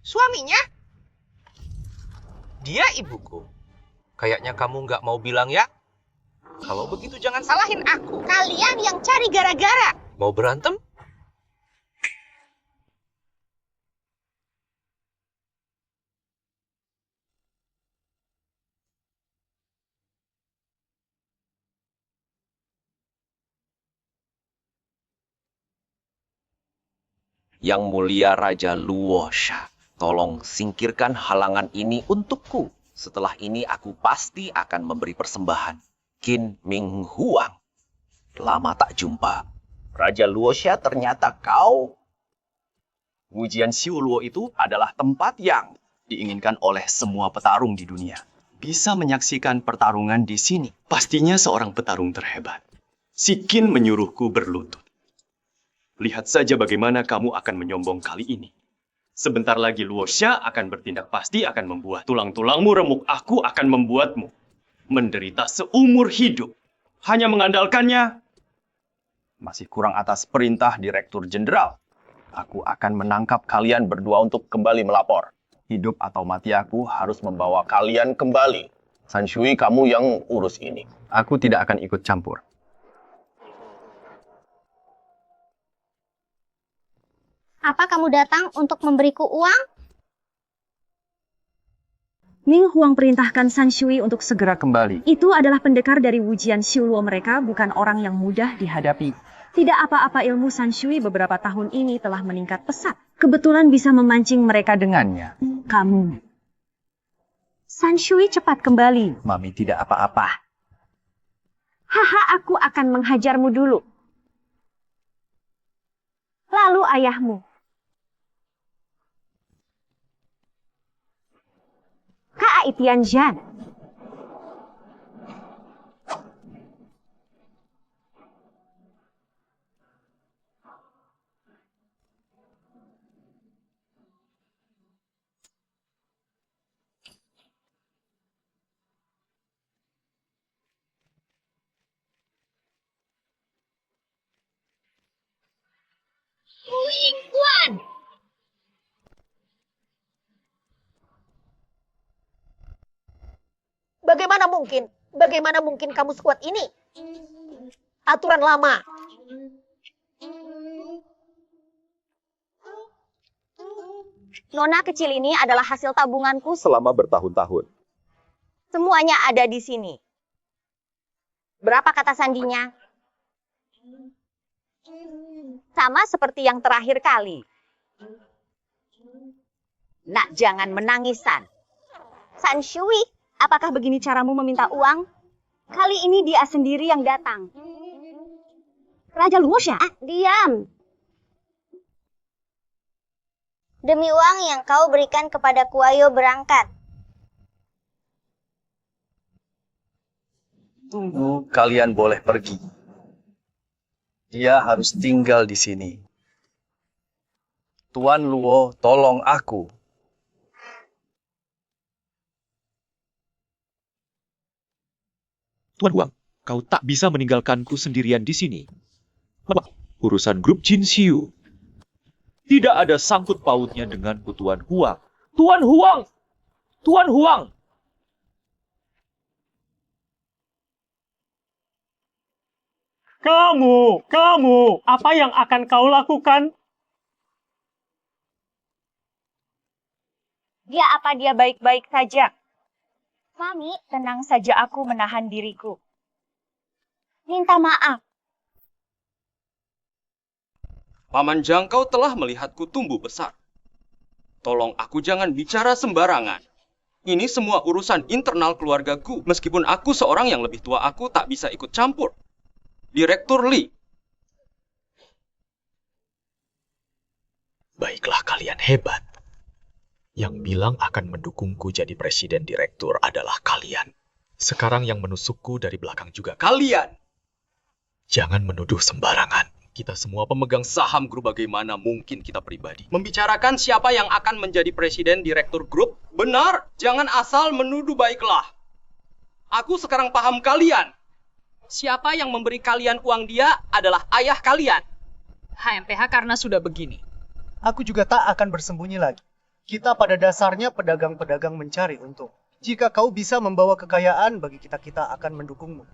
Suaminya? Dia ibuku. Kayaknya kamu nggak mau bilang ya? Kalau begitu jangan salahin aku. Kalian yang cari gara-gara. Mau berantem? Yang mulia Raja Luosha, tolong singkirkan halangan ini untukku. Setelah ini aku pasti akan memberi persembahan. Qin Ming Huang. Lama tak jumpa. Raja Luosha, ternyata kau. Wujian Xiuluo itu adalah tempat yang diinginkan oleh semua petarung di dunia. Bisa menyaksikan pertarungan di sini. Pastinya seorang petarung terhebat. Si Qin menyuruhku berlutut. Lihat saja bagaimana kamu akan menyombong kali ini. Sebentar lagi Luosha akan bertindak, pasti akan membuat tulang-tulangmu remuk. Aku akan membuatmu menderita seumur hidup. Hanya mengandalkannya, masih kurang atas perintah Direktur Jenderal. Aku akan menangkap kalian berdua untuk kembali melapor. Hidup atau mati aku harus membawa kalian kembali. San Shui, kamu yang urus ini. Aku tidak akan ikut campur. Apa kamu datang untuk memberiku uang? Ming Huang perintahkan San Shui untuk segera kembali. Itu adalah pendekar dari Wujian Xiuluo, mereka bukan orang yang mudah dihadapi. Tidak apa-apa, ilmu San Shui beberapa tahun ini telah meningkat pesat. Kebetulan bisa memancing mereka dengannya. Kamu. San Shui cepat kembali. Mami tidak apa-apa. Haha, aku akan menghajarmu dulu. Lalu ayahmu. Kak Tianzhan. Yingguan. Bagaimana mungkin? Bagaimana mungkin kamu sekuat ini? Aturan lama. Nona kecil ini adalah hasil tabunganku. Selama bertahun-tahun. Semuanya ada di sini. Berapa kata sandinya? Sama seperti yang terakhir kali. Nak, jangan menangis, San. San Shui, apakah begini caramu meminta uang? Kali ini dia sendiri yang datang. Raja Luosha? Diam. Demi uang yang kau berikan kepada Kuayo berangkat. Tunggu, kalian boleh pergi. Dia harus tinggal di sini. Tuan Luo, tolong aku. Tuan Huang, kau tak bisa meninggalkanku sendirian di sini. Urusan grup Jin Xiu tidak ada sangkut pautnya denganku, Tuan Huang. Tuan Huang! Tuan Huang! Kamu, apa yang akan kau lakukan? Dia baik-baik saja? Mami, tenang saja, aku menahan diriku. Minta maaf. Paman Jangkau telah melihatku tumbuh besar. Tolong aku jangan bicara sembarangan. Ini semua urusan internal keluargaku. Meskipun aku seorang yang lebih tua, aku tak bisa ikut campur. Direktur Li. Baiklah, kalian hebat. Yang bilang akan mendukungku jadi presiden direktur adalah kalian. Sekarang yang menusukku dari belakang juga Kalian. Jangan menuduh sembarangan. Kita semua pemegang saham grup, bagaimana mungkin kita pribadi membicarakan siapa yang akan menjadi presiden direktur grup? Benar, jangan asal menuduh, baiklah. Aku sekarang paham kalian. Siapa yang memberi kalian uang dia adalah ayah kalian. HMPH karena sudah begini. Aku juga tak akan bersembunyi lagi. Kita pada dasarnya pedagang-pedagang mencari untung. Jika kau bisa membawa kekayaan, bagi kita akan mendukungmu.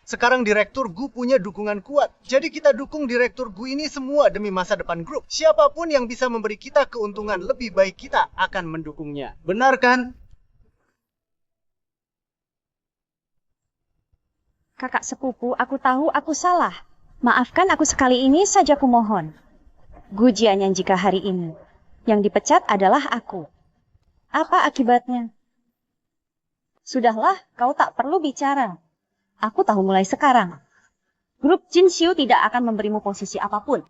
Sekarang Direktur Gu punya dukungan kuat. Jadi kita dukung Direktur Gu ini semua demi masa depan grup. Siapapun yang bisa memberi kita keuntungan lebih baik, kita akan mendukungnya. Benar kan? Kakak sepupu, aku tahu aku salah. Maafkan aku sekali ini saja, kumohon. Gu Jianyan jika hari ini yang dipecat adalah aku. Apa akibatnya? Sudahlah, kau tak perlu bicara. Aku tahu mulai sekarang. Grup Jinxiu tidak akan memberimu posisi apapun.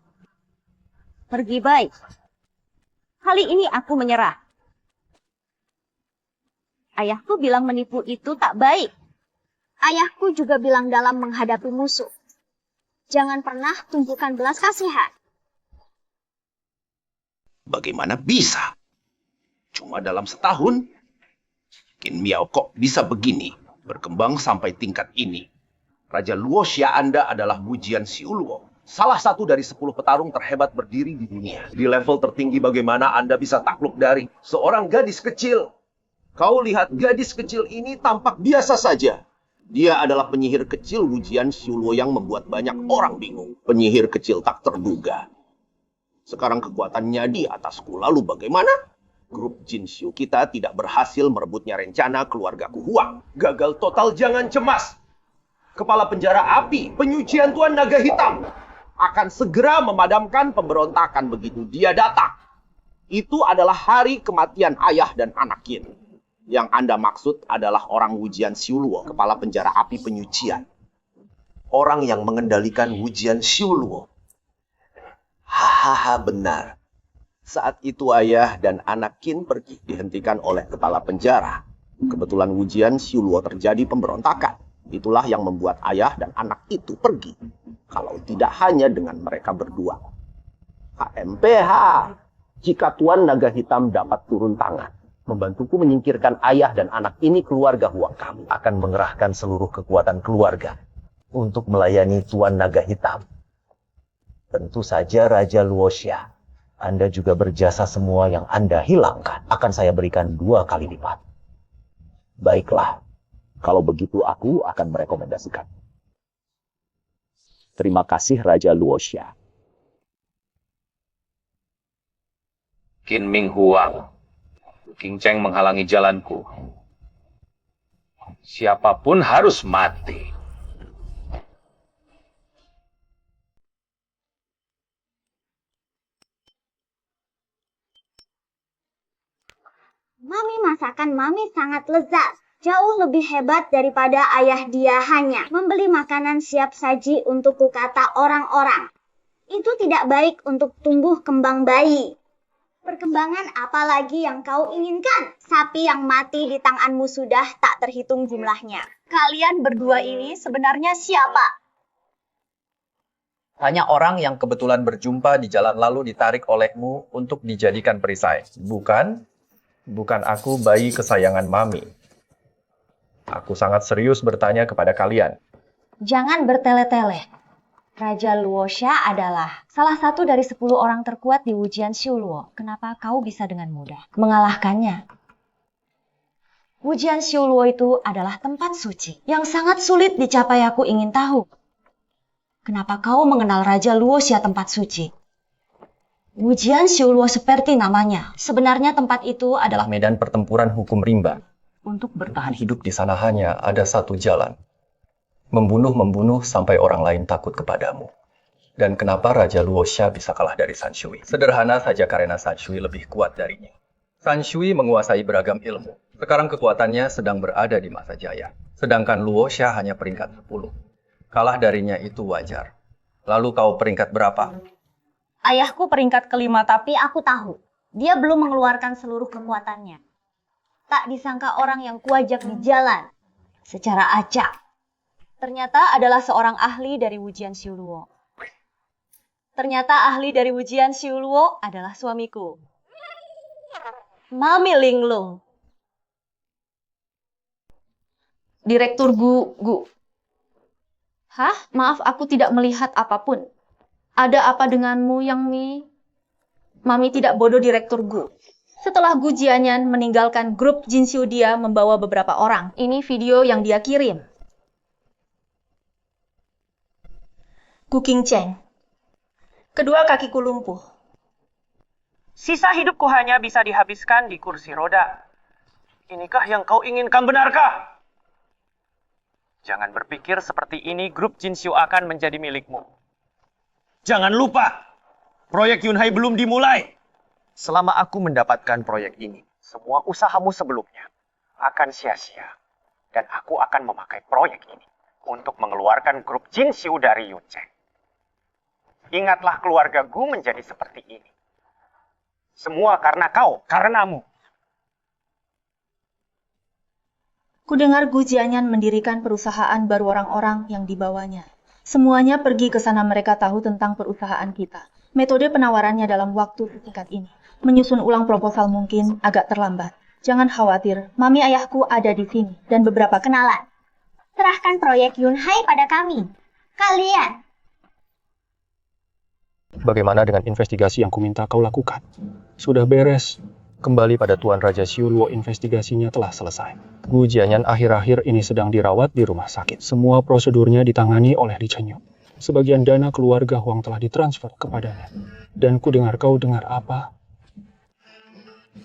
Pergi baik. Kali ini aku menyerah. Ayahku bilang menipu itu tak baik. Ayahku juga bilang dalam menghadapi musuh, jangan pernah tunjukkan belas kasihan. Bagaimana bisa? Cuma dalam setahun, Qin Miao kok bisa begini, berkembang sampai tingkat ini. Raja Luoxia Anda adalah Wu Jianxiu Luo, salah satu dari 10 petarung terhebat berdiri di dunia. Di level tertinggi bagaimana Anda bisa takluk dari seorang gadis kecil? Kau lihat gadis kecil ini tampak biasa saja. Dia adalah penyihir kecil Wu Jianxiu Luo yang membuat banyak orang bingung. Penyihir kecil tak terduga. Sekarang kekuatannya di atasku, lalu bagaimana? Grup Jinxiu kita tidak berhasil merebutnya rencana keluargaku Huang. Gagal total, jangan cemas. Kepala penjara api, penyucian Tuan Naga Hitam, akan segera memadamkan pemberontakan begitu dia datang. Itu adalah hari kematian ayah dan anak Qin. Yang Anda maksud adalah orang Wu Jianxiu Luo, kepala penjara api penyucian. Orang yang mengendalikan Wu Jianxiu Luo. Hahaha, benar. Saat itu ayah dan anak Qin pergi, dihentikan oleh kepala penjara. Kebetulan Wu Jianxiu Luo terjadi pemberontakan. Itulah yang membuat ayah dan anak itu pergi. Kalau tidak hanya dengan mereka berdua. HMPH, jika Tuan Naga Hitam dapat turun tangan, membantuku menyingkirkan ayah dan anak ini, keluarga Huang kami akan mengerahkan seluruh kekuatan keluarga untuk melayani Tuan Naga Hitam. Tentu saja Raja Luoxia, Anda juga berjasa, semua yang Anda hilangkan akan saya berikan 2 kali lipat. Baiklah, kalau begitu aku akan merekomendasikan. Terima kasih Raja Luoxia. Qin Ming Huang, Qing Cheng menghalangi jalanku. Siapapun harus mati. Mami masakan Mami sangat lezat. Jauh lebih hebat daripada ayah dia hanya membeli makanan siap saji untuk kata orang-orang. Itu tidak baik untuk tumbuh kembang bayi. Perkembangan apa lagi yang kau inginkan? Sapi yang mati di tanganmu sudah tak terhitung jumlahnya. Kalian berdua ini sebenarnya siapa? Hanya orang yang kebetulan berjumpa di jalan lalu ditarik olehmu untuk dijadikan perisai. Bukan aku, bayi kesayangan Mami. Aku sangat serius bertanya kepada kalian. Jangan bertele-tele. Raja Luoxia adalah salah satu dari 10 orang terkuat di Wu Jianxiu Luo. Kenapa kau bisa dengan mudah mengalahkannya? Wu Jianxiu Luo itu adalah tempat suci yang sangat sulit dicapai. Aku ingin tahu, kenapa kau mengenal Raja Luoxia tempat suci? Wu Jianxiu Luo seperti namanya. Sebenarnya tempat itu adalah Medan pertempuran hukum rimba. Untuk bertahan hidup di sana hanya ada satu jalan. Membunuh sampai orang lain takut kepadamu. Dan kenapa Raja Luoxia bisa kalah dari San Shui? Sederhana saja, karena San Shui lebih kuat darinya. San Shui menguasai beragam ilmu. Sekarang kekuatannya sedang berada di masa jaya. Sedangkan Luoxia hanya peringkat 10. Kalah darinya itu wajar. Lalu kau peringkat berapa? Ayahku peringkat kelima, tapi aku tahu dia belum mengeluarkan seluruh kekuatannya. Tak disangka orang yang kuajak di jalan secara acak ternyata adalah seorang ahli dari Wu Jianxiu Luo. Ternyata ahli dari Wu Jianxiu Luo adalah suamiku, Mami Linglung. Direktur Gu. Hah? Maaf, aku tidak melihat apapun. Ada apa denganmu, Yang Mi? Mami tidak bodoh, Direktur Gu. Setelah Gu Jianyan meninggalkan grup Jinxiu, dia membawa beberapa orang. Ini video yang dia kirim. Gu Qing Cheng. Kedua kakiku lumpuh. Sisa hidupku hanya bisa dihabiskan di kursi roda. Inikah yang kau inginkan, benarkah? Jangan berpikir seperti ini, grup Jinxiu akan menjadi milikmu. Jangan lupa, Proyek Yunhai belum dimulai. Selama aku mendapatkan proyek ini, semua usahamu sebelumnya akan sia-sia. Dan aku akan memakai proyek ini untuk mengeluarkan grup Jinxiu dari Yuncheng. Ingatlah keluarga Gu menjadi seperti ini. Semua karena kau, karenamu. Kudengar Gu Jianyan mendirikan perusahaan baru orang-orang yang dibawanya. Semuanya pergi ke sana, mereka tahu tentang perusahaan kita. Metode penawarannya dalam waktu singkat ini. Menyusun ulang proposal mungkin agak terlambat. Jangan khawatir, mami ayahku ada di sini dan beberapa Kenalan. Serahkan proyek Yunhai pada kami. Kalian. Bagaimana dengan investigasi yang kuminta kau lakukan? Sudah beres. Kembali pada Tuan Raja Xiuluo, investigasinya telah selesai. Gu Jianyan akhir-akhir ini sedang dirawat di rumah sakit. Semua prosedurnya ditangani oleh Li Chenyu. Sebagian dana keluarga Huang telah ditransfer kepadanya. Dan ku dengar kau dengar apa?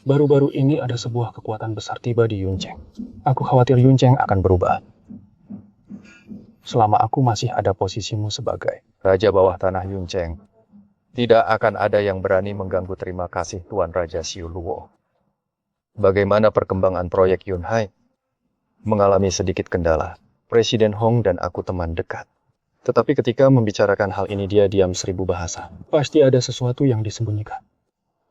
Baru-baru ini ada sebuah kekuatan besar tiba di Yuncheng. Aku khawatir Yuncheng akan berubah. Selama aku masih ada posisimu sebagai Raja bawah tanah Yuncheng, tidak akan ada yang berani mengganggu terima kasih Tuan Raja Xiuluo. Bagaimana perkembangan proyek Yunhai? Mengalami sedikit kendala. Presiden Hong dan aku teman dekat. Tetapi ketika membicarakan hal ini dia diam 1000 bahasa. Pasti ada sesuatu yang disembunyikan.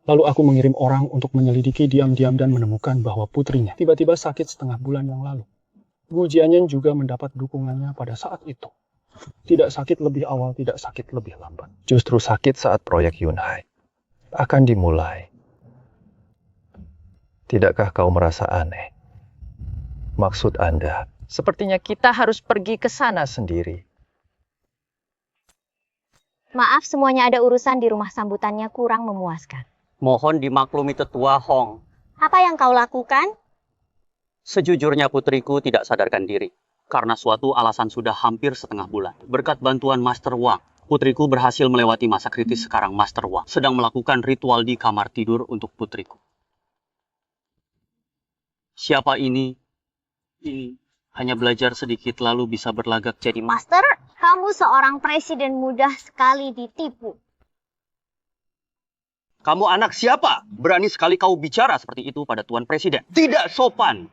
Lalu aku mengirim orang untuk menyelidiki diam-diam dan menemukan bahwa putrinya tiba-tiba sakit setengah bulan yang lalu. Gu Jianyan juga mendapat dukungannya pada saat itu. Tidak sakit lebih awal, tidak sakit lebih lambat. Justru sakit saat proyek Yunhai akan dimulai. Tidakkah kau merasa aneh? Maksud Anda, sepertinya kita harus pergi ke sana sendiri. Maaf, semuanya ada urusan di rumah sambutannya kurang memuaskan. Mohon dimaklumi Tetua Hong. Apa yang kau lakukan? Sejujurnya putriku tidak sadarkan diri. Karena suatu alasan sudah hampir setengah bulan. Berkat bantuan Master Wang, putriku berhasil melewati masa kritis. Sekarang Master Wang sedang melakukan ritual di kamar tidur untuk putriku. Siapa ini? Ini hanya belajar sedikit lalu bisa berlagak jadi Master, kamu seorang presiden mudah sekali ditipu. Kamu anak siapa? Berani sekali kau bicara seperti itu pada Tuan Presiden. Tidak sopan.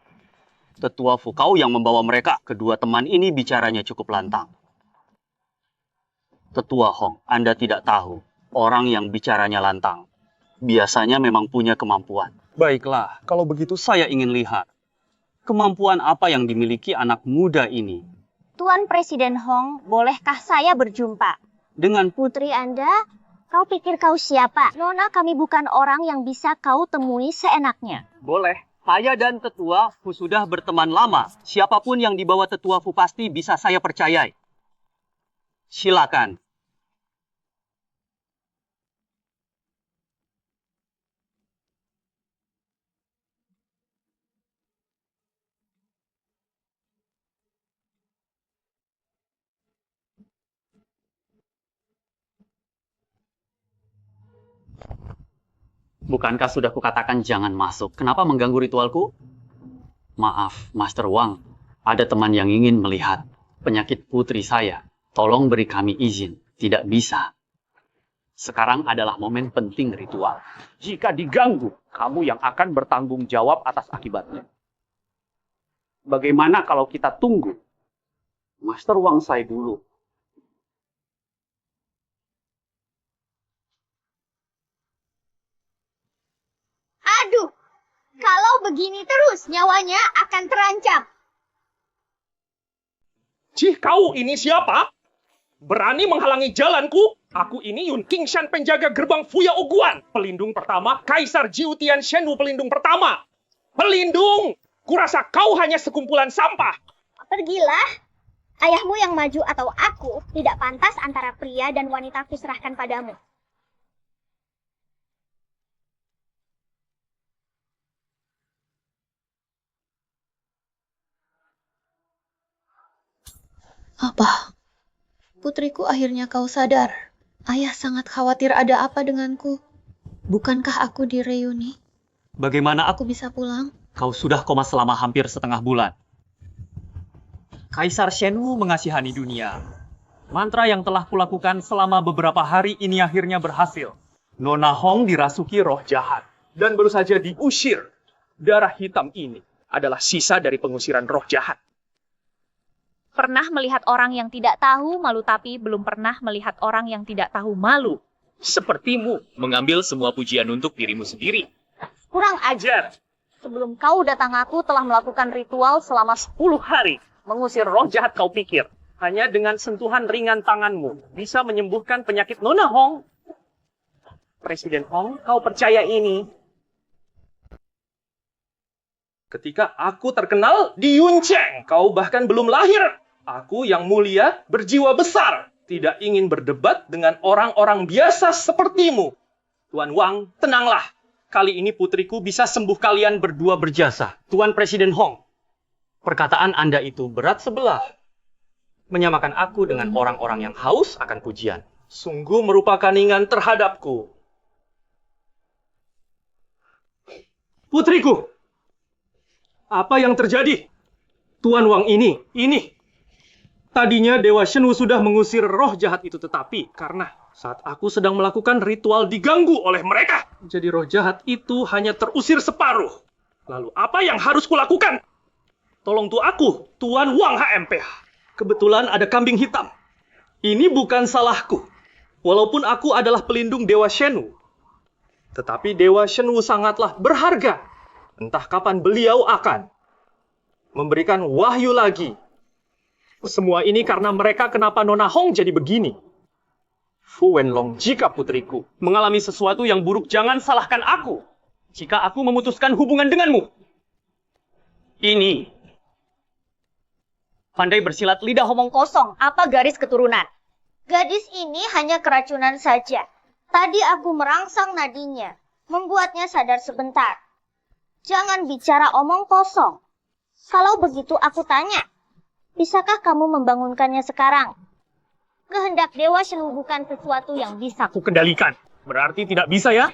Tetua Fukau yang membawa mereka. Kedua teman ini bicaranya cukup lantang. Tetua Hong, Anda tidak tahu. Orang yang bicaranya lantang biasanya memang punya kemampuan. Baiklah, kalau begitu saya ingin lihat. Kemampuan apa yang dimiliki anak muda ini? Tuan Presiden Hong, bolehkah saya berjumpa? Dengan putri Anda? Kau pikir kau siapa? Nona, kami bukan orang yang bisa kau temui seenaknya. Boleh. Saya dan Tetua Fu sudah berteman lama. Siapapun yang dibawa Tetua Fu pasti bisa saya percayai. Silakan. Bukankah sudah kukatakan jangan masuk? Kenapa mengganggu ritualku? Maaf, Master Wang. Ada teman yang ingin melihat penyakit putri saya. Tolong beri kami izin. Tidak bisa. Sekarang adalah momen penting ritual. Jika diganggu, kamu yang akan bertanggung jawab atas akibatnya. Bagaimana kalau kita tunggu? Master Wang saya dulu. Aduh, kalau begini terus nyawanya akan terancam. Cih, kau ini siapa? Berani menghalangi jalanku? Aku ini Yun Qingshan, penjaga gerbang Fuya Oguan. Pelindung pertama, Kaisar Jiu Tian Shenwu pelindung pertama. Pelindung! Kurasa kau hanya sekumpulan sampah. Pergilah. Ayahmu yang maju atau aku tidak pantas antara pria dan wanita kuserahkan padamu. Apa? Putriku, akhirnya kau sadar. Ayah sangat khawatir ada apa denganku. Bukankah aku direuni? Bagaimana Aku bisa pulang? Kau sudah koma selama hampir setengah bulan. Kaisar Shenwu mengasihani dunia. Mantra yang telah kulakukan selama beberapa hari ini akhirnya berhasil. Nona Hong dirasuki roh jahat dan baru saja diusir. Darah hitam ini adalah sisa dari pengusiran roh jahat. Pernah melihat orang yang tidak tahu malu tapi belum pernah melihat orang yang tidak tahu malu. Sepertimu mengambil semua pujian untuk dirimu sendiri. Kurang ajar. Sebelum kau datang aku telah melakukan ritual selama 10 hari. Mengusir roh jahat kau pikir hanya dengan sentuhan ringan tanganmu bisa menyembuhkan penyakit Nona Hong. Presiden Hong, kau percaya ini? Ketika aku terkenal di Yuncheng, kau bahkan belum lahir. Aku yang mulia, berjiwa besar, tidak ingin berdebat dengan orang-orang biasa sepertimu. Tuan Wang, tenanglah. Kali ini putriku bisa sembuh kalian berdua berjasa. Tuan Presiden Hong, perkataan Anda itu berat sebelah. Menyamakan aku dengan orang-orang yang haus akan pujian. Sungguh merupakan ingan terhadapku. Putriku, apa yang terjadi? Tuan Wang ini. Tadinya Dewa Shenwu sudah mengusir roh jahat itu, tetapi karena saat aku sedang melakukan ritual diganggu oleh mereka. Jadi roh jahat itu hanya terusir separuh. Lalu apa yang harus kulakukan? Tolong aku, Tuan Wang HMPH. Kebetulan ada kambing hitam. Ini bukan salahku. Walaupun aku adalah pelindung Dewa Shenwu. Tetapi Dewa Shenwu sangatlah berharga. Entah kapan beliau akan memberikan wahyu lagi. Semua ini karena mereka kenapa Nona Hong jadi begini. Fu Wenlong, jika putriku mengalami sesuatu yang buruk, jangan salahkan aku. Jika aku memutuskan hubungan denganmu. Ini. Pandai bersilat lidah omong kosong. Apa garis keturunan? Gadis ini hanya keracunan saja. Tadi aku merangsang nadinya, membuatnya sadar sebentar. Jangan bicara omong kosong. Kalau begitu aku tanya, bisakah kamu membangunkannya sekarang? Kehendak Dewa Shenwu bukan sesuatu yang bisa aku kendalikan. Berarti tidak bisa ya?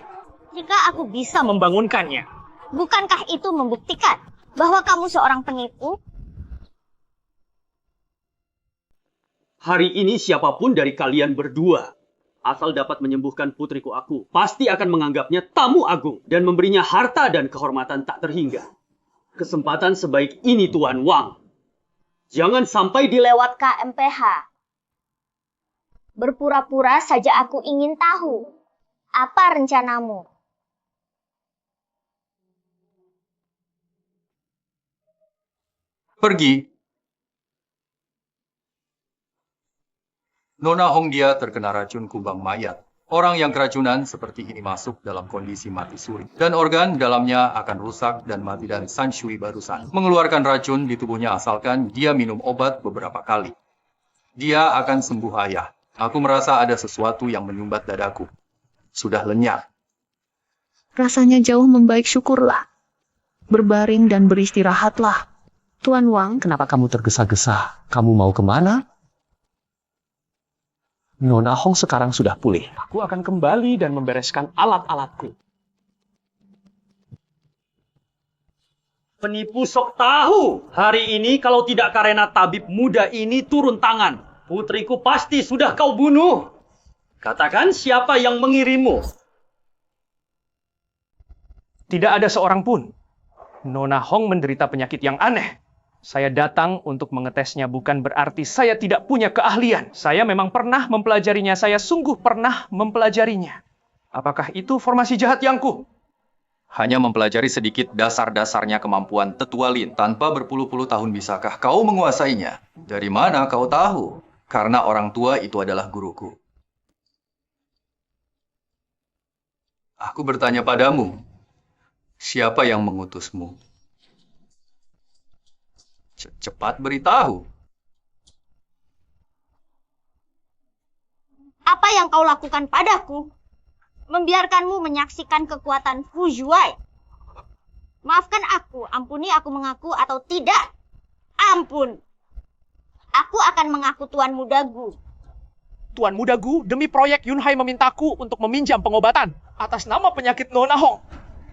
Jika aku bisa membangunkannya. Bukankah itu membuktikan bahwa kamu seorang penipu? Hari ini siapapun dari kalian berdua, asal dapat menyembuhkan putriku aku, pasti akan menganggapnya tamu agung dan memberinya harta dan kehormatan tak terhingga. Kesempatan sebaik ini, Tuan Wang. Jangan sampai dilewat KMPH. Berpura-pura saja aku ingin tahu. Apa rencanamu? Pergi. Nona Hongdia terkena racun kumbang mayat. Orang yang keracunan seperti ini masuk dalam kondisi mati suri. Dan organ dalamnya akan rusak dan mati dari San Shui barusan. Mengeluarkan racun di tubuhnya asalkan dia minum obat beberapa kali. Dia akan sembuh, ayah. Aku merasa ada sesuatu yang menyumbat dadaku. Sudah lenyap. Rasanya jauh membaik, syukurlah. Berbaring dan beristirahatlah. Tuan Wang, kenapa kamu tergesa-gesa? Kamu mau kemana? Nona Hong sekarang sudah pulih. Aku akan kembali dan membereskan alat-alatku. Penipu sok tahu. Hari ini kalau tidak karena tabib muda ini turun tangan, putriku pasti sudah kau bunuh. Katakan siapa yang mengirimmu. Tidak ada seorang pun. Nona Hong menderita penyakit yang aneh. Saya datang untuk mengetesnya, bukan berarti saya tidak punya keahlian. Saya memang pernah mempelajarinya, saya sungguh pernah mempelajarinya. Apakah itu formasi jahat yangku? Hanya mempelajari sedikit dasar-dasarnya kemampuan tetua Lin. Tanpa berpuluh-puluh tahun bisakah kau menguasainya? Dari mana kau tahu? Karena orang tua itu adalah guruku. Aku bertanya padamu, siapa yang mengutusmu? Cepat beritahu. Apa yang kau lakukan padaku? Membiarkanmu menyaksikan kekuatan Fu Zhuai. Maafkan aku, ampuni aku mengaku atau tidak. Ampun. Aku akan mengaku Tuan Muda Gu. Tuan Muda Gu, demi proyek Yunhai memintaku untuk meminjam pengobatan atas nama penyakit Nona Hong.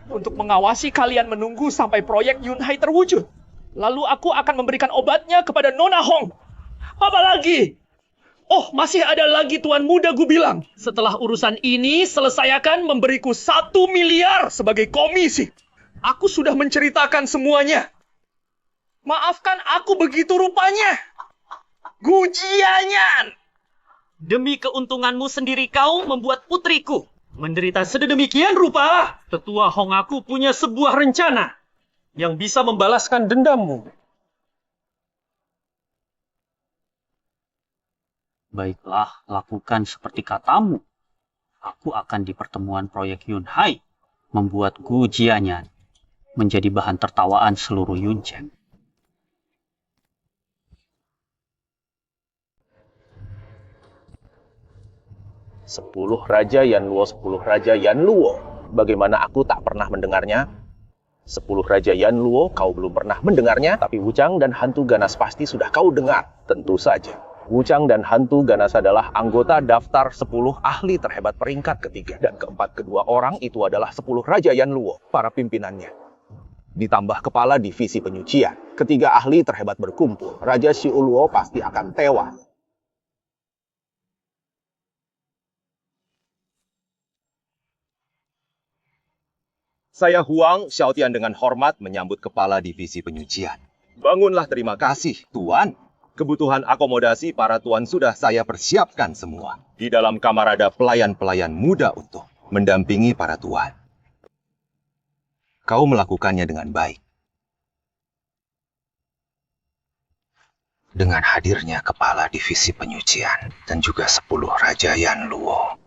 Untuk mengawasi kalian menunggu sampai proyek Yunhai terwujud. Lalu aku akan memberikan obatnya kepada Nona Hong. Apa lagi? Oh, masih ada lagi Tuan Muda Gu bilang. Setelah urusan ini selesai akan memberiku 1 miliar sebagai komisi. Aku sudah menceritakan semuanya. Maafkan aku begitu rupanya. Gu Jianyan. Demi keuntunganmu sendiri kau membuat putriku menderita sedemikian rupa. Tetua Hongaku punya sebuah rencana yang bisa membalaskan dendammu. Baiklah, lakukan seperti katamu. Aku akan di pertemuan proyek Yunhai membuat Gu Jianyan menjadi bahan tertawaan seluruh Yuncheng. Sepuluh Raja Yanluo, 10 Raja Yanluo. Bagaimana aku tak pernah mendengarnya? 10 Raja Yanluo, kau belum pernah mendengarnya, tapi Wuchang dan Hantu Ganas pasti sudah kau dengar. Tentu saja. Wuchang dan Hantu Ganas adalah anggota daftar 10 ahli terhebat peringkat ketiga. Dan keempat kedua orang itu adalah 10 Raja Yanluo, para pimpinannya. Ditambah kepala divisi penyucian. Ketiga ahli terhebat berkumpul. Raja Xiuluo pasti akan tewas. Saya Huang Xiaotian dengan hormat menyambut kepala divisi penyucian. Bangunlah, terima kasih, Tuan. Kebutuhan akomodasi para tuan sudah saya persiapkan semua. Di dalam kamar ada pelayan-pelayan muda untuk mendampingi para tuan. Kau melakukannya dengan baik. Dengan hadirnya kepala divisi penyucian dan juga 10 Raja Yanluo.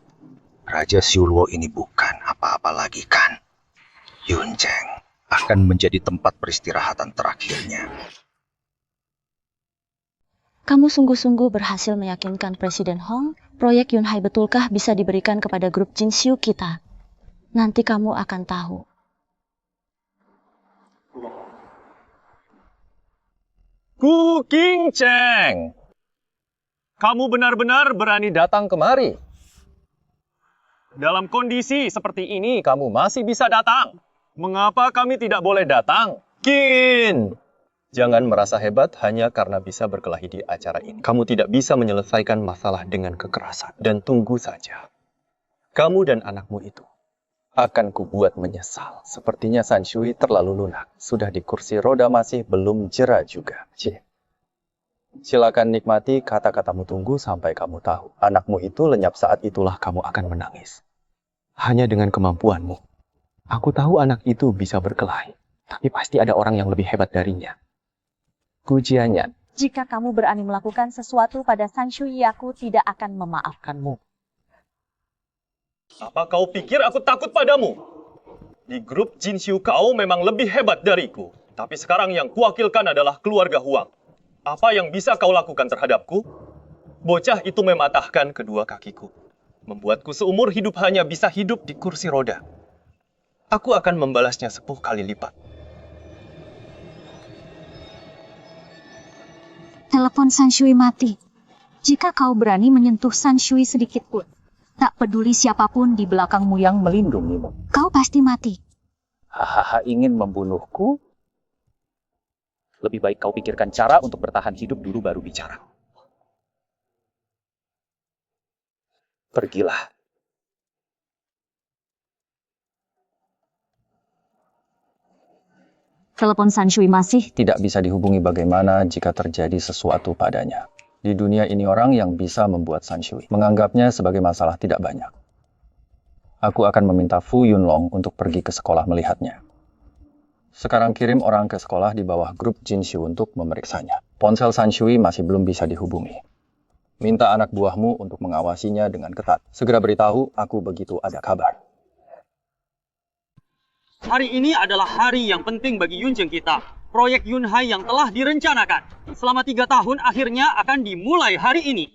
Raja Xiuluo ini bukan apa-apa lagi kan? Yuncheng akan menjadi tempat peristirahatan terakhirnya. Kamu sungguh-sungguh berhasil meyakinkan Presiden Hong, proyek Yunhai betulkah bisa diberikan kepada grup Jinxiu kita? Nanti kamu akan tahu. Gu Qingcheng, kamu benar-benar berani datang kemari. Dalam kondisi seperti ini, kamu masih bisa datang. Mengapa kami tidak boleh datang? Qin! Jangan merasa hebat hanya karena bisa berkelahi di acara ini. Kamu tidak bisa menyelesaikan masalah dengan kekerasan. Dan tunggu saja. Kamu dan anakmu itu akan kubuat menyesal. Sepertinya San Shui terlalu lunak. Sudah di kursi roda masih belum jera juga. Silakan nikmati kata-katamu, tunggu sampai kamu tahu. Anakmu itu lenyap, saat itulah kamu akan menangis. Hanya dengan kemampuanmu. Aku tahu anak itu bisa berkelahi. Tapi pasti ada orang yang lebih hebat darinya. Gu Jianyan. Jika kamu berani melakukan sesuatu pada San Shui, aku tidak akan memaafkanmu. Apa kau pikir aku takut padamu? Di grup Jinxiu kau memang lebih hebat dariku. Tapi sekarang yang kuwakilkan adalah keluarga Huang. Apa yang bisa kau lakukan terhadapku? Bocah itu mematahkan kedua kakiku. Membuatku seumur hidup hanya bisa hidup di kursi roda. Aku akan membalasnya 10 kali lipat. Telepon San Shui mati. Jika kau berani menyentuh San Shui sedikit pun, tak peduli siapapun di belakangmu yang melindungimu, kau pasti mati. Hahaha, ingin membunuhku? Lebih baik kau pikirkan cara untuk bertahan hidup dulu baru bicara. Pergilah. Telepon San Shui masih. Tidak bisa dihubungi, bagaimana jika terjadi sesuatu padanya. Di dunia ini orang yang bisa membuat San Shui menganggapnya sebagai masalah tidak banyak. Aku akan meminta Fu Yunlong untuk pergi ke sekolah melihatnya. Sekarang kirim orang ke sekolah di bawah grup Jinxiu untuk memeriksanya. Ponsel San Shui masih belum bisa dihubungi. Minta anak buahmu untuk mengawasinya dengan ketat. Segera beritahu aku begitu ada kabar. Hari ini adalah hari yang penting bagi Yuncheng kita. Proyek Yunhai yang telah direncanakan selama 3 tahun akhirnya akan dimulai hari ini.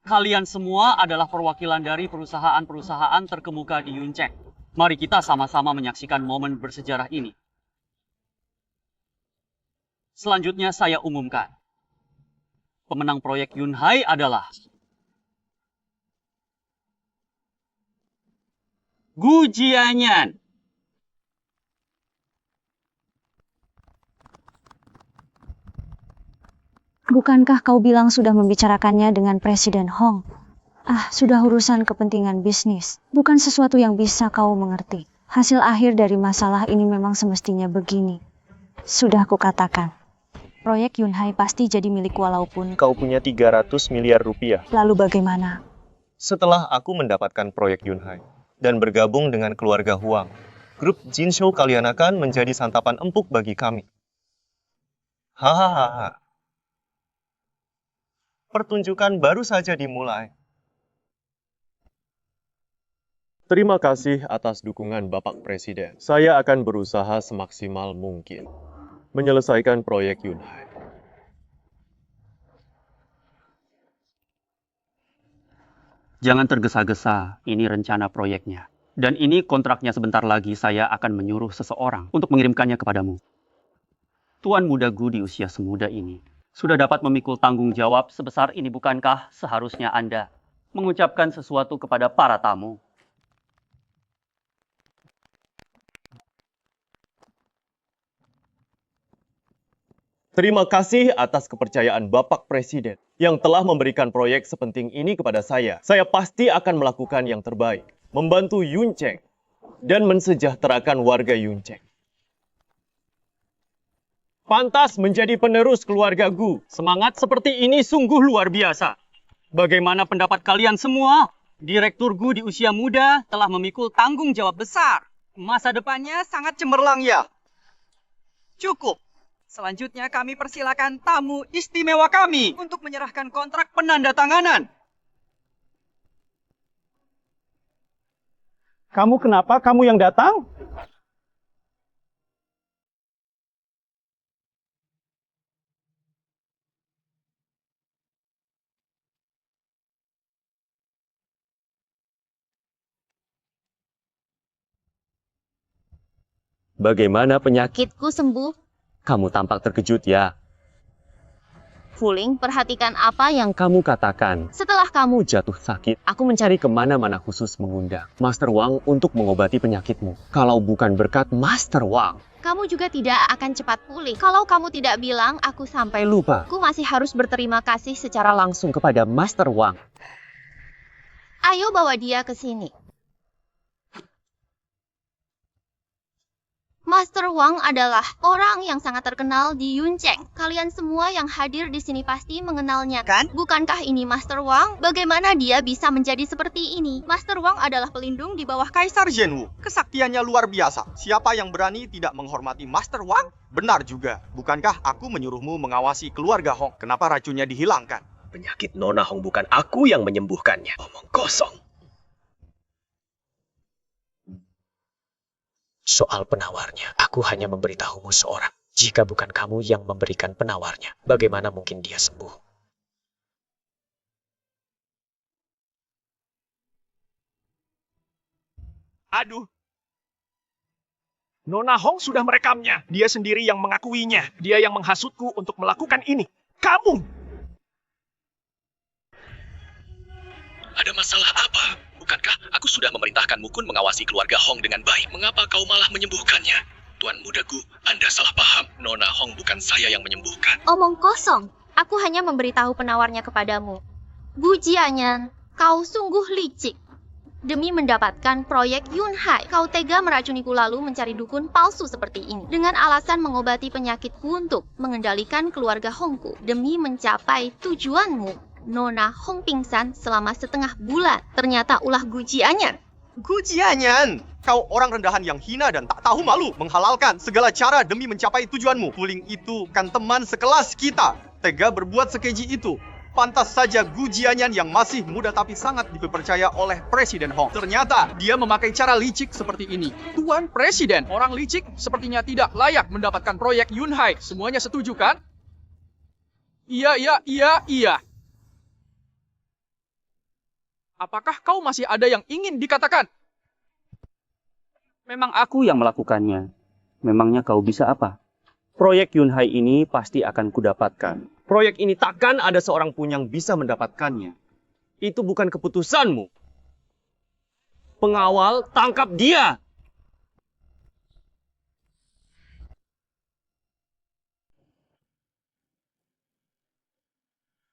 Kalian semua adalah perwakilan dari perusahaan-perusahaan terkemuka di Yuncheng. Mari kita sama-sama menyaksikan momen bersejarah ini. Selanjutnya saya umumkan. Pemenang proyek Yunhai adalah Gu Jianyan. Bukankah kau bilang sudah membicarakannya dengan Presiden Hong? Sudah urusan kepentingan bisnis. Bukan sesuatu yang bisa kau mengerti. Hasil akhir dari masalah ini memang semestinya begini. Sudah kukatakan. Proyek Yunhai pasti jadi milik walaupun... Kau punya 300 miliar rupiah. Lalu bagaimana? Setelah aku mendapatkan proyek Yunhai dan bergabung dengan keluarga Huang, grup Jinshu kalian akan menjadi santapan empuk bagi kami. Hahaha. Pertunjukan baru saja dimulai. Terima kasih atas dukungan Bapak Presiden. Saya akan berusaha semaksimal mungkin menyelesaikan proyek Yunhai. Jangan tergesa-gesa, ini rencana proyeknya. Dan ini kontraknya sebentar lagi saya akan menyuruh seseorang untuk mengirimkannya kepadamu. Tuan muda Gu di usia semuda ini sudah dapat memikul tanggung jawab sebesar ini, bukankah seharusnya Anda mengucapkan sesuatu kepada para tamu? Terima kasih atas kepercayaan Bapak Presiden yang telah memberikan proyek sepenting ini kepada saya. Saya pasti akan melakukan yang terbaik, membantu Yuncheng dan mensejahterakan warga Yuncheng. Pantas menjadi penerus keluarga Gu. Semangat seperti ini sungguh luar biasa. Bagaimana pendapat kalian semua? Direktur Gu di usia muda telah memikul tanggung jawab besar. Masa depannya sangat cemerlang ya. Cukup. Selanjutnya kami persilakan tamu istimewa kami untuk menyerahkan kontrak penandatanganan. Kamu kenapa? Kamu yang datang? Bagaimana penyakit? Sakitku sembuh. Kamu tampak terkejut ya. Fuling, perhatikan apa yang Kamu katakan. setelah kamu. Jatuh sakit. Aku mencari kemana-mana khusus mengundang Master Wang untuk mengobati penyakitmu. Kalau bukan berkat Master Wang. Kamu juga tidak akan cepat pulih. Kalau kamu tidak bilang, aku sampai Lupa. Aku masih harus berterima kasih secara langsung. Kepada Master Wang. Ayo bawa dia ke sini. Master Wang adalah orang yang sangat terkenal di Yuncheng. Kalian semua yang hadir di sini pasti mengenalnya, kan? Bukankah ini Master Wang? Bagaimana dia bisa menjadi seperti ini? Master Wang adalah pelindung di bawah Kaisar Zhenwu. Kesaktiannya luar biasa. Siapa yang berani tidak menghormati Master Wang? Benar juga. Bukankah aku menyuruhmu mengawasi keluarga Hong? Kenapa racunnya dihilangkan? Penyakit Nona Hong bukan aku yang menyembuhkannya. Omong kosong. Soal penawarnya, aku hanya memberitahumu seorang. Jika bukan kamu yang memberikan penawarnya, bagaimana mungkin dia sembuh? Aduh. Nona Hong sudah merekamnya. Dia sendiri yang mengakuinya. Dia yang menghasutku untuk melakukan ini. Kamu! Ada masalah apa? Bukankah aku sudah memerintahkanmu Kun mengawasi keluarga Hong dengan baik? Mengapa kau malah menyembuhkannya? Tuan muda Gu, Anda salah paham. Nona Hong bukan saya yang menyembuhkan. Omong kosong. Aku hanya memberitahu penawarnya kepadamu. Gu Jianyan, kau sungguh licik. Demi mendapatkan proyek Yunhai, kau tega meracuniku lalu mencari dukun palsu seperti ini. Dengan alasan mengobati penyakitku untuk mengendalikan keluarga Hongku. Demi mencapai tujuanmu. Nona Hong pingsan selama setengah bulan. Ternyata ulah Gu Jianyan. Gu Jianyan, kau orang rendahan yang hina dan tak tahu malu. Menghalalkan segala cara demi mencapai tujuanmu. Fuling itu kan teman sekelas kita. Tega berbuat sekeji itu. Pantas saja Gu Jianyan yang masih muda tapi sangat dipercaya oleh Presiden Hong. Ternyata dia memakai cara licik seperti ini. Tuan Presiden, orang licik sepertinya tidak layak mendapatkan proyek Yunhai. Semuanya setuju kan? Iya. Apakah kau masih ada yang ingin dikatakan? Memang aku yang melakukannya. Memangnya kau bisa apa? Proyek Yunhai ini pasti akan kudapatkan. Proyek ini takkan ada seorang pun yang bisa mendapatkannya. Itu bukan keputusanmu. Pengawal, tangkap dia!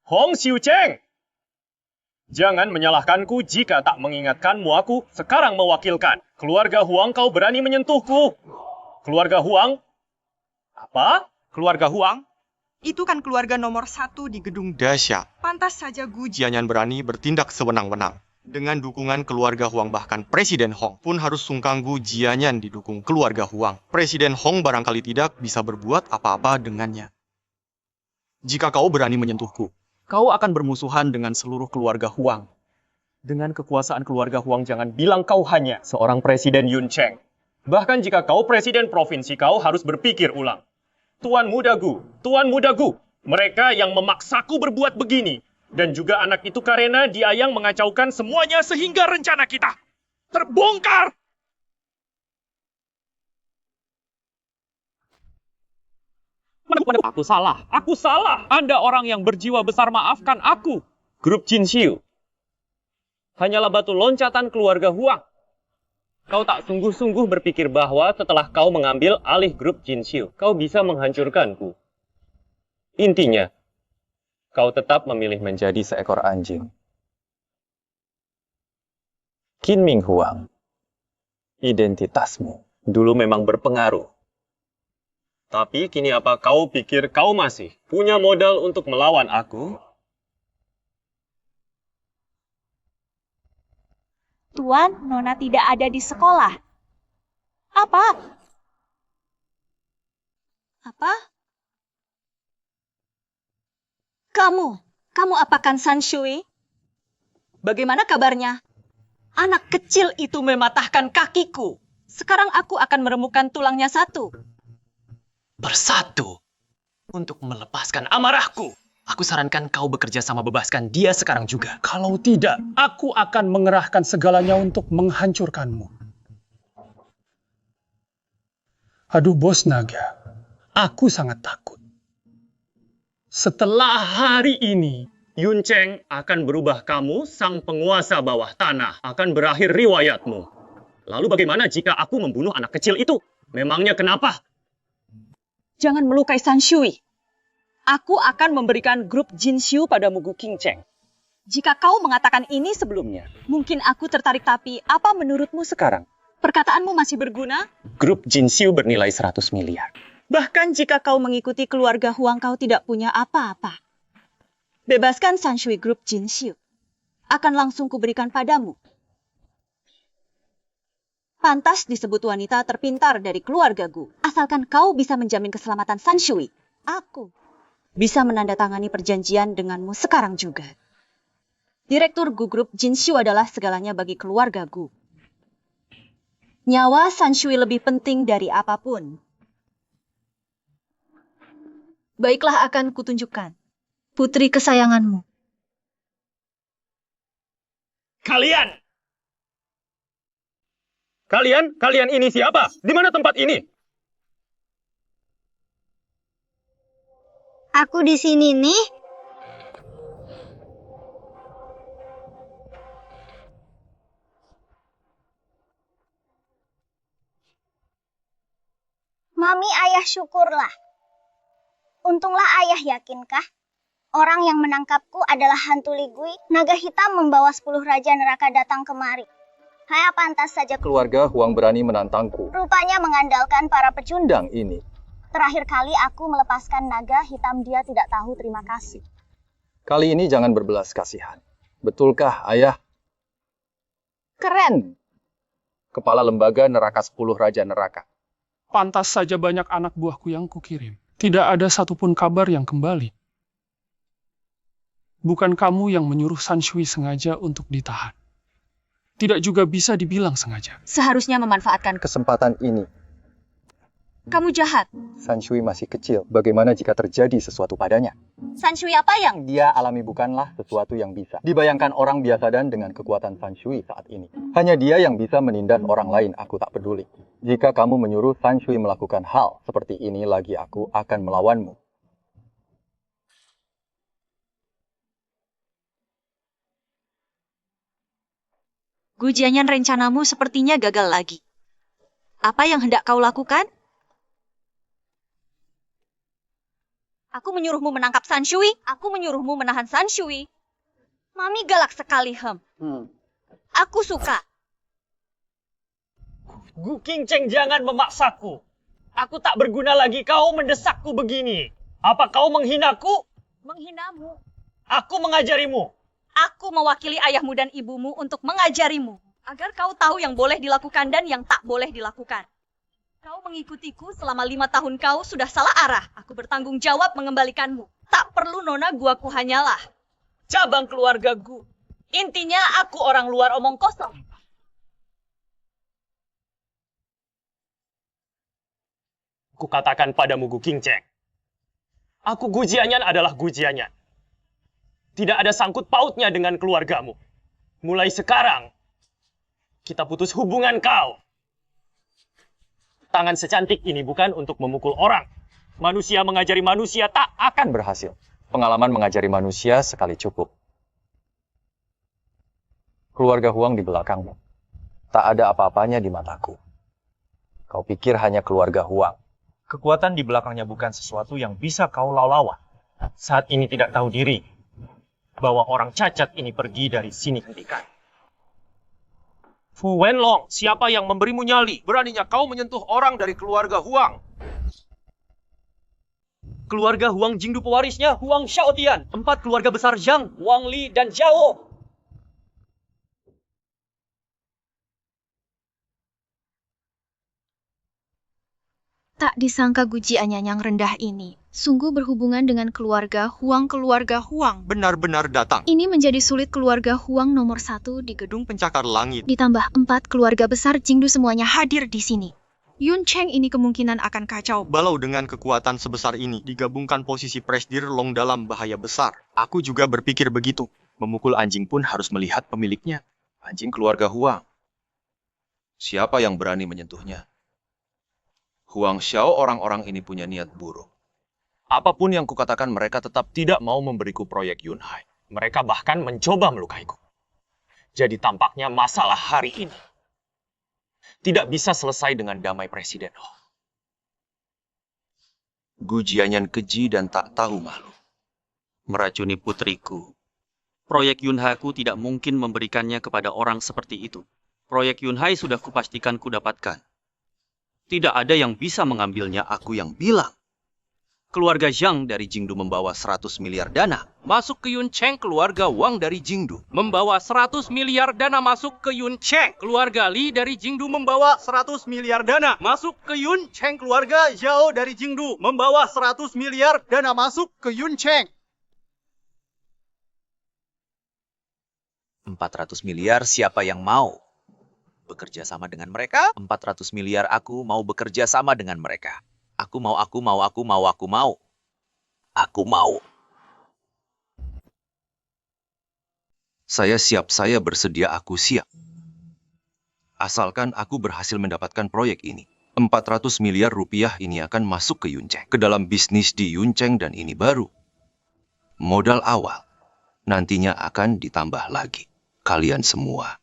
Hong Xiucheng! Jangan menyalahkanku jika tak mengingatkanmu aku sekarang mewakilkan. Keluarga Huang kau berani menyentuhku. Keluarga Huang? Apa? Keluarga Huang? Itu kan keluarga nomor 1 di gedung Dasha. Pantas saja Gu Jianyan berani bertindak sewenang-wenang. Dengan dukungan keluarga Huang, bahkan Presiden Hong pun harus sungkan Gu Jianyan didukung keluarga Huang. Presiden Hong barangkali tidak bisa berbuat apa-apa dengannya. Jika kau berani menyentuhku, kau akan bermusuhan dengan seluruh keluarga Huang. Dengan kekuasaan keluarga Huang, jangan bilang kau hanya seorang Presiden Yun Cheng. Bahkan jika kau presiden provinsi, kau harus berpikir ulang. Tuan Muda Gu, mereka yang memaksaku berbuat begini. Dan juga anak itu karena dia yang mengacaukan semuanya sehingga rencana kita terbongkar. Aku salah. Anda orang yang berjiwa besar, maafkan aku. Grup Jinxiu hanyalah batu loncatan keluarga Huang. Kau tak sungguh-sungguh berpikir bahwa setelah kau mengambil alih grup Jinxiu, kau bisa menghancurkanku. Intinya, kau tetap memilih menjadi seekor anjing. Qin Ming Huang, identitasmu dulu memang berpengaruh. Tapi kini apa kau pikir kau masih punya modal untuk melawan aku? Tuan, Nona tidak ada di sekolah. Apa? Apa? Kamu apakan San Shui? Bagaimana kabarnya? Anak kecil itu mematahkan kakiku. Sekarang aku akan meremukkan tulangnya satu. Bersatu untuk melepaskan amarahku. Aku sarankan kau bekerja sama bebaskan dia sekarang juga. Kalau tidak, aku akan mengerahkan segalanya untuk menghancurkanmu. Aduh, Bos Naga. Aku sangat takut. Setelah hari ini, Yun Cheng akan berubah kamu, sang penguasa bawah tanah. Akan berakhir riwayatmu. Lalu bagaimana jika aku membunuh anak kecil itu? Memangnya kenapa? Jangan melukai San Shui. Aku akan memberikan grup Jinxiu padamu, Gu Qingcheng. Jika kau mengatakan ini sebelumnya, mungkin aku tertarik, tapi apa menurutmu sekarang? Perkataanmu masih berguna? Grup Jinxiu bernilai 100 miliar. Bahkan jika kau mengikuti keluarga Huang, kau tidak punya apa-apa. Bebaskan San Shui grup Jinxiu. Akan langsung kuberikan padamu. Pantas disebut wanita terpintar dari keluarga Gu. Asalkan kau bisa menjamin keselamatan San Shui. Aku bisa menandatangani perjanjian denganmu sekarang juga. Direktur Gu Group Jinxiu adalah segalanya bagi keluarga Gu. Nyawa San Shui lebih penting dari apapun. Baiklah, akan kutunjukkan putri kesayanganmu. Kalian ini siapa? Di mana tempat ini? Aku di sini nih. Mami, ayah syukurlah. Untunglah ayah, yakinkah? Orang yang menangkapku adalah hantu Ligui. Naga hitam membawa 10 raja neraka datang kemari. Saya pantas saja. Keluarga Huang berani menantangku. Rupanya mengandalkan para pecundang ini. Terakhir kali aku melepaskan naga hitam, dia tidak tahu terima kasih. Kali ini jangan berbelas kasihan. Betulkah, ayah? Keren. Kepala lembaga neraka 10 raja neraka. Pantas saja banyak anak buahku yang kukirim. Tidak ada satupun kabar yang kembali. Bukan kamu yang menyuruh San Shui sengaja untuk ditahan. Tidak juga bisa dibilang sengaja. Seharusnya memanfaatkan Kesempatan ini. Kamu jahat. San Shui masih kecil. Bagaimana jika terjadi sesuatu padanya? San Shui apa yang? Dia alami bukanlah sesuatu yang bisa dibayangkan orang biasa, dan dengan kekuatan San Shui saat ini. Hanya dia yang bisa menindas orang lain, aku tak peduli. Jika kamu menyuruh San Shui melakukan hal seperti ini lagi, aku akan melawanmu. Gu Jianyan, rencanamu sepertinya gagal lagi. Apa yang hendak kau lakukan? Aku menyuruhmu menangkap San Shui. Aku menyuruhmu menahan San Shui. Mami galak sekali, Aku suka. Gu Qingcheng, jangan memaksaku. Aku tak berguna lagi kau mendesakku begini. Apa kau menghinaku? Menghinamu. Aku mengajarimu. Aku mewakili ayahmu dan ibumu untuk mengajarimu. Agar kau tahu yang boleh dilakukan dan yang tak boleh dilakukan. Kau mengikutiku selama 5 tahun, kau sudah salah arah. Aku bertanggung jawab mengembalikanmu. Tak perlu nona, guaku hanyalah cabang keluarga Gu. Intinya aku orang luar omong kosong. Kukatakan padamu Gu Qingcheng. Aku Gu Jianyan adalah Gu Jianyan. Tidak ada sangkut pautnya dengan keluargamu. Mulai sekarang, kita putus hubungan kau. Tangan secantik ini bukan untuk memukul orang. Manusia mengajari manusia tak akan berhasil. Pengalaman mengajari manusia sekali cukup. Keluarga Huang di belakangmu. Tak ada apa-apanya di mataku. Kau pikir hanya keluarga Huang. Kekuatan di belakangnya bukan sesuatu yang bisa kau lawan. Saat ini tidak tahu diri bahwa orang cacat ini pergi dari sini hentikan. Fu Wenlong, siapa yang memberimu nyali? Beraninya kau menyentuh orang dari keluarga Huang. Keluarga Huang Jingdu pewarisnya Huang Xiaotian. 4 keluarga besar Zhang, Wang Li, dan Zhao. Tak disangka Gu Jianyan yang rendah ini sungguh berhubungan dengan keluarga Huang. Benar-benar datang. Ini menjadi sulit keluarga Huang nomor 1 di gedung Pencakar langit. Ditambah 4 keluarga besar Jingdu semuanya hadir di sini. Yun Cheng ini kemungkinan akan kacau. Balau dengan kekuatan sebesar ini, digabungkan posisi Presidir Long dalam bahaya besar. Aku juga berpikir begitu. Memukul anjing pun harus melihat pemiliknya. Anjing keluarga Huang. Siapa yang berani menyentuhnya? Huang Xiao, orang-orang ini punya niat buruk. Apapun yang kukatakan, mereka tetap tidak mau memberiku proyek Yunhai. Mereka bahkan mencoba melukaiku. Jadi tampaknya masalah hari ini tidak bisa selesai dengan damai Presiden. Gu Jianyan keji dan tak tahu malu. Meracuni putriku. Proyek Yunhai ku tidak mungkin memberikannya kepada orang seperti itu. Proyek Yunhai sudah kupastikan ku dapatkan. Tidak ada yang bisa mengambilnya, aku yang bilang. Keluarga Zhang dari Jingdu membawa 100 miliar dana. Masuk ke Yun Cheng, keluarga Wang dari Jingdu membawa 100 miliar dana masuk ke Yun Cheng. Keluarga Li dari Jingdu membawa 100 miliar dana masuk ke Yun Cheng. Keluarga Zhao dari Jingdu membawa 100 miliar dana masuk ke Yun Cheng. 400 miliar siapa yang mau bekerja sama dengan mereka? 400 miliar aku mau bekerja sama dengan mereka. Aku mau. Saya siap, saya bersedia, aku siap. Asalkan aku berhasil mendapatkan proyek ini. 400 miliar rupiah ini akan masuk ke Yun Cheng. Ke dalam bisnis di Yun Cheng, dan ini baru. Modal awal. Nantinya akan ditambah lagi. Kalian semua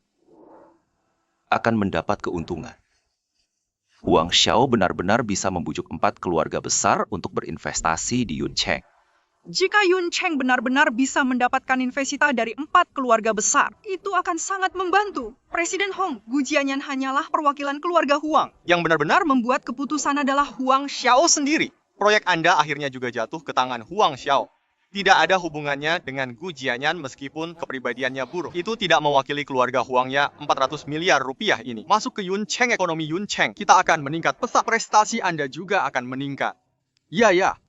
akan mendapat keuntungan. Huang Xiao benar-benar bisa membujuk 4 keluarga besar untuk berinvestasi di Yun Cheng. Jika Yun Cheng benar-benar bisa mendapatkan investasi dari 4 keluarga besar, itu akan sangat membantu. Presiden Hong, Gu Jianyan hanyalah perwakilan keluarga Huang. Yang benar-benar Membuat keputusan adalah Huang Xiao sendiri. Proyek Anda akhirnya juga jatuh ke tangan Huang Xiao. Tidak ada hubungannya dengan Gu Jianyan meskipun kepribadiannya buruk. Itu tidak mewakili keluarga Huangnya 400 miliar rupiah ini. Masuk ke Yun Cheng, ekonomi Yun Cheng, kita akan meningkat. Pesat prestasi Anda juga akan meningkat. Ya.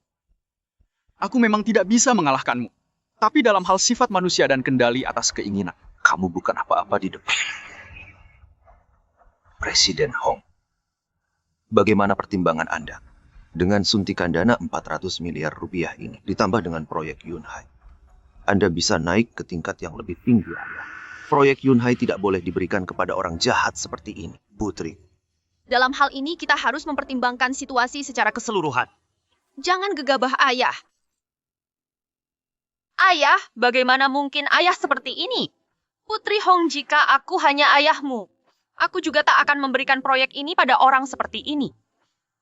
Aku memang tidak bisa mengalahkanmu. Tapi dalam hal sifat manusia dan kendali atas keinginan, kamu bukan apa-apa di depan Presiden Hong. Bagaimana pertimbangan Anda? Dengan suntikan dana 400 miliar rupiah ini, ditambah dengan proyek Yunhai, Anda bisa naik ke tingkat yang lebih tinggi. Proyek Yunhai tidak boleh diberikan kepada orang jahat seperti ini, Putri. Dalam hal ini kita harus mempertimbangkan situasi secara keseluruhan. Jangan gegabah ayah. Ayah, bagaimana mungkin ayah seperti ini? Putri Hong, jika aku hanya ayahmu, aku juga tak akan memberikan proyek ini pada orang seperti ini.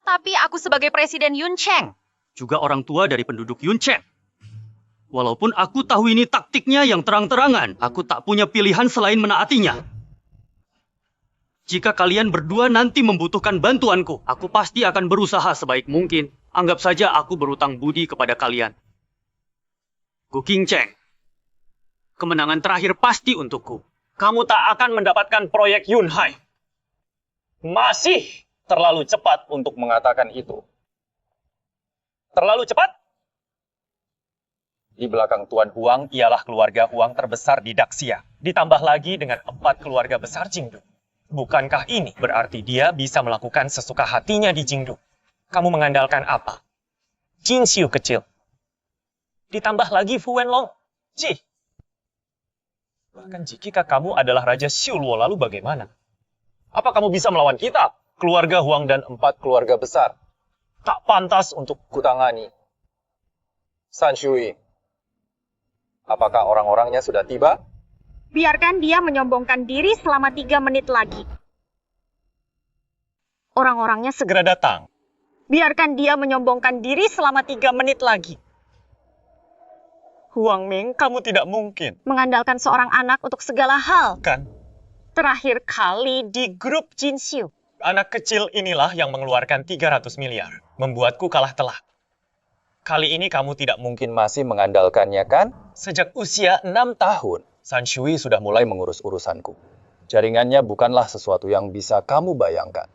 Tapi aku sebagai Presiden Yun Cheng, juga orang tua dari penduduk Yuncheng. Walaupun aku tahu ini taktiknya yang terang-terangan, aku tak punya pilihan selain menaatinya. Jika kalian berdua nanti membutuhkan bantuanku, aku pasti akan berusaha sebaik mungkin. Anggap saja aku berutang budi kepada kalian. Gu Qingcheng, kemenangan terakhir pasti untukku. Kamu tak akan mendapatkan proyek Yunhai. Masih terlalu cepat untuk mengatakan itu. Terlalu cepat? Di belakang Tuan Huang ialah keluarga Huang terbesar di Daxia. Ditambah lagi dengan 4 keluarga besar Jingdu. Bukankah ini berarti dia bisa melakukan sesuka hatinya di Jingdu? Kamu mengandalkan apa? Jin Xiu kecil. Ditambah lagi Fu Wenlong. Ji. Bahkan jika kamu adalah Raja Xiu Luo, lalu bagaimana? Apa kamu bisa melawan kita? Keluarga Huang dan 4 keluarga besar. Tak pantas untuk kutangani. San Shui, apakah orang-orangnya sudah tiba? Biarkan dia menyombongkan diri selama 3 menit lagi. Orang-orangnya segera datang. Biarkan dia menyombongkan diri selama 3 menit lagi. Huang Ming, kamu tidak mungkin Mengandalkan seorang anak untuk segala hal. kan? Terakhir kali di grup Jin Xiu. Anak kecil inilah yang mengeluarkan 300 miliar. Membuatku kalah telak. Kali ini kamu tidak mungkin Masih mengandalkannya kan? sejak usia 6 tahun. San Shui sudah mulai mengurus urusanku. Jaringannya bukanlah sesuatu yang bisa kamu bayangkan.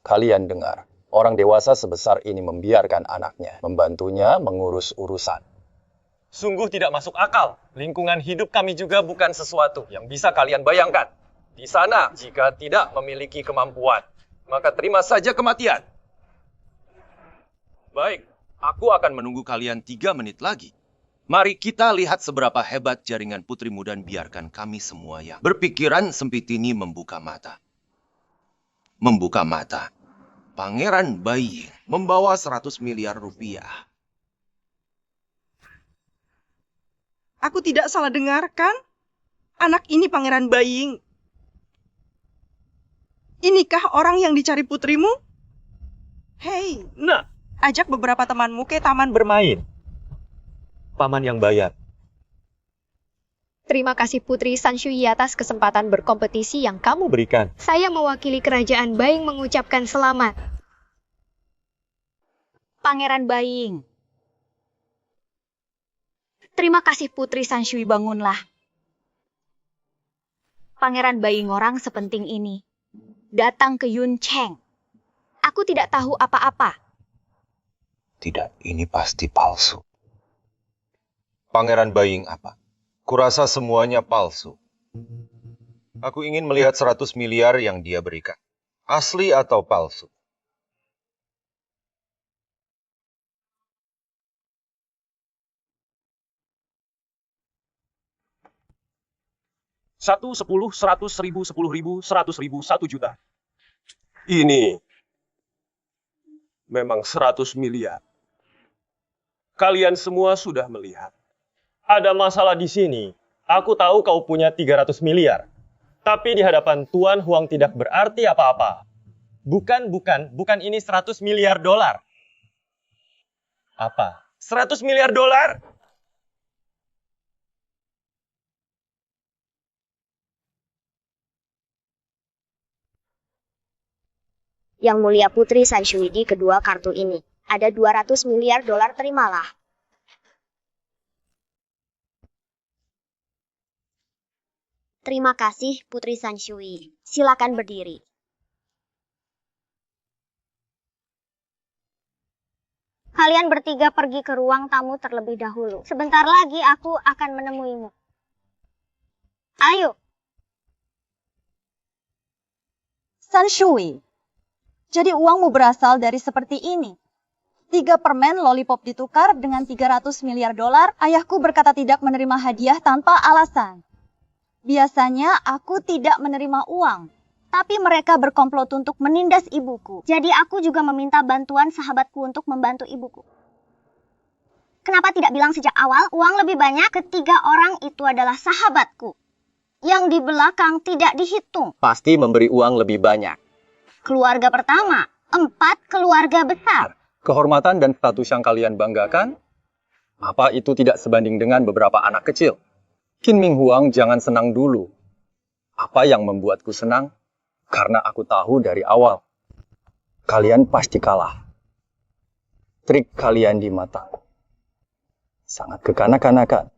Kalian dengar, orang dewasa sebesar ini membiarkan anaknya, membantunya mengurus urusan. Sungguh tidak masuk akal. Lingkungan hidup kami juga bukan sesuatu yang bisa kalian bayangkan. Di sana, jika tidak memiliki kemampuan, maka terima saja kematian. Baik, aku akan menunggu kalian 3 menit lagi. Mari kita lihat seberapa hebat jaringan putrimu dan biarkan kami semua yang berpikiran sempit ini membuka mata. Membuka mata. Pangeran Baiying membawa 100 miliar rupiah. Aku tidak salah dengar, kan? Anak ini Pangeran Baiying. Inikah orang yang dicari putrimu? Hei, Nah, ajak beberapa temanmu ke taman bermain. paman yang bayar. Terima kasih Putri San Shui atas kesempatan berkompetisi yang kamu Berikan. Saya mewakili kerajaan Baiying mengucapkan selamat. Pangeran Baiying. Terima kasih Putri San Shui, bangunlah. Pangeran Baiying orang sepenting ini datang ke Yuncheng. Aku tidak tahu apa-apa. Tidak, ini pasti palsu. Pangeran Baiying apa? Kurasa semuanya palsu. Aku ingin melihat 100 miliar yang dia berikan. Asli atau palsu? Satu, 10, 100, 1000, 10.000, 100.000, 1 juta. Ini memang 100 miliar. Kalian semua sudah melihat. Ada masalah di sini. Aku tahu kau punya 300 miliar. Tapi di hadapan Tuan Huang tidak berarti apa-apa. Bukan ini 100 miliar dolar. Apa? 100 miliar dolar? Yang Mulia Putri San Shui di kedua kartu ini. Ada 200 miliar dolar, terimalah. Terima kasih Putri San Shui. Silakan berdiri. Kalian bertiga pergi ke ruang tamu terlebih dahulu. Sebentar lagi aku akan menemuimu. Ayo. San Shui, jadi uangmu berasal dari seperti ini. 3 permen lollipop ditukar dengan 300 miliar dolar. Ayahku berkata tidak menerima hadiah tanpa alasan. Biasanya aku tidak menerima uang. Tapi mereka berkomplot untuk menindas ibuku. Jadi aku juga meminta bantuan sahabatku untuk membantu ibuku. Kenapa tidak bilang sejak awal uang lebih banyak? Ketiga orang itu adalah sahabatku. Yang di belakang tidak dihitung. Pasti memberi uang lebih banyak. Keluarga pertama, 4 keluarga besar. Kehormatan dan status yang kalian banggakan, apa itu tidak sebanding dengan beberapa anak kecil? Qin Ming Huang, jangan senang dulu. Apa yang membuatku senang? Karena aku tahu dari awal, kalian pasti kalah. Trik kalian di mataku sangat kekanak-kanakan.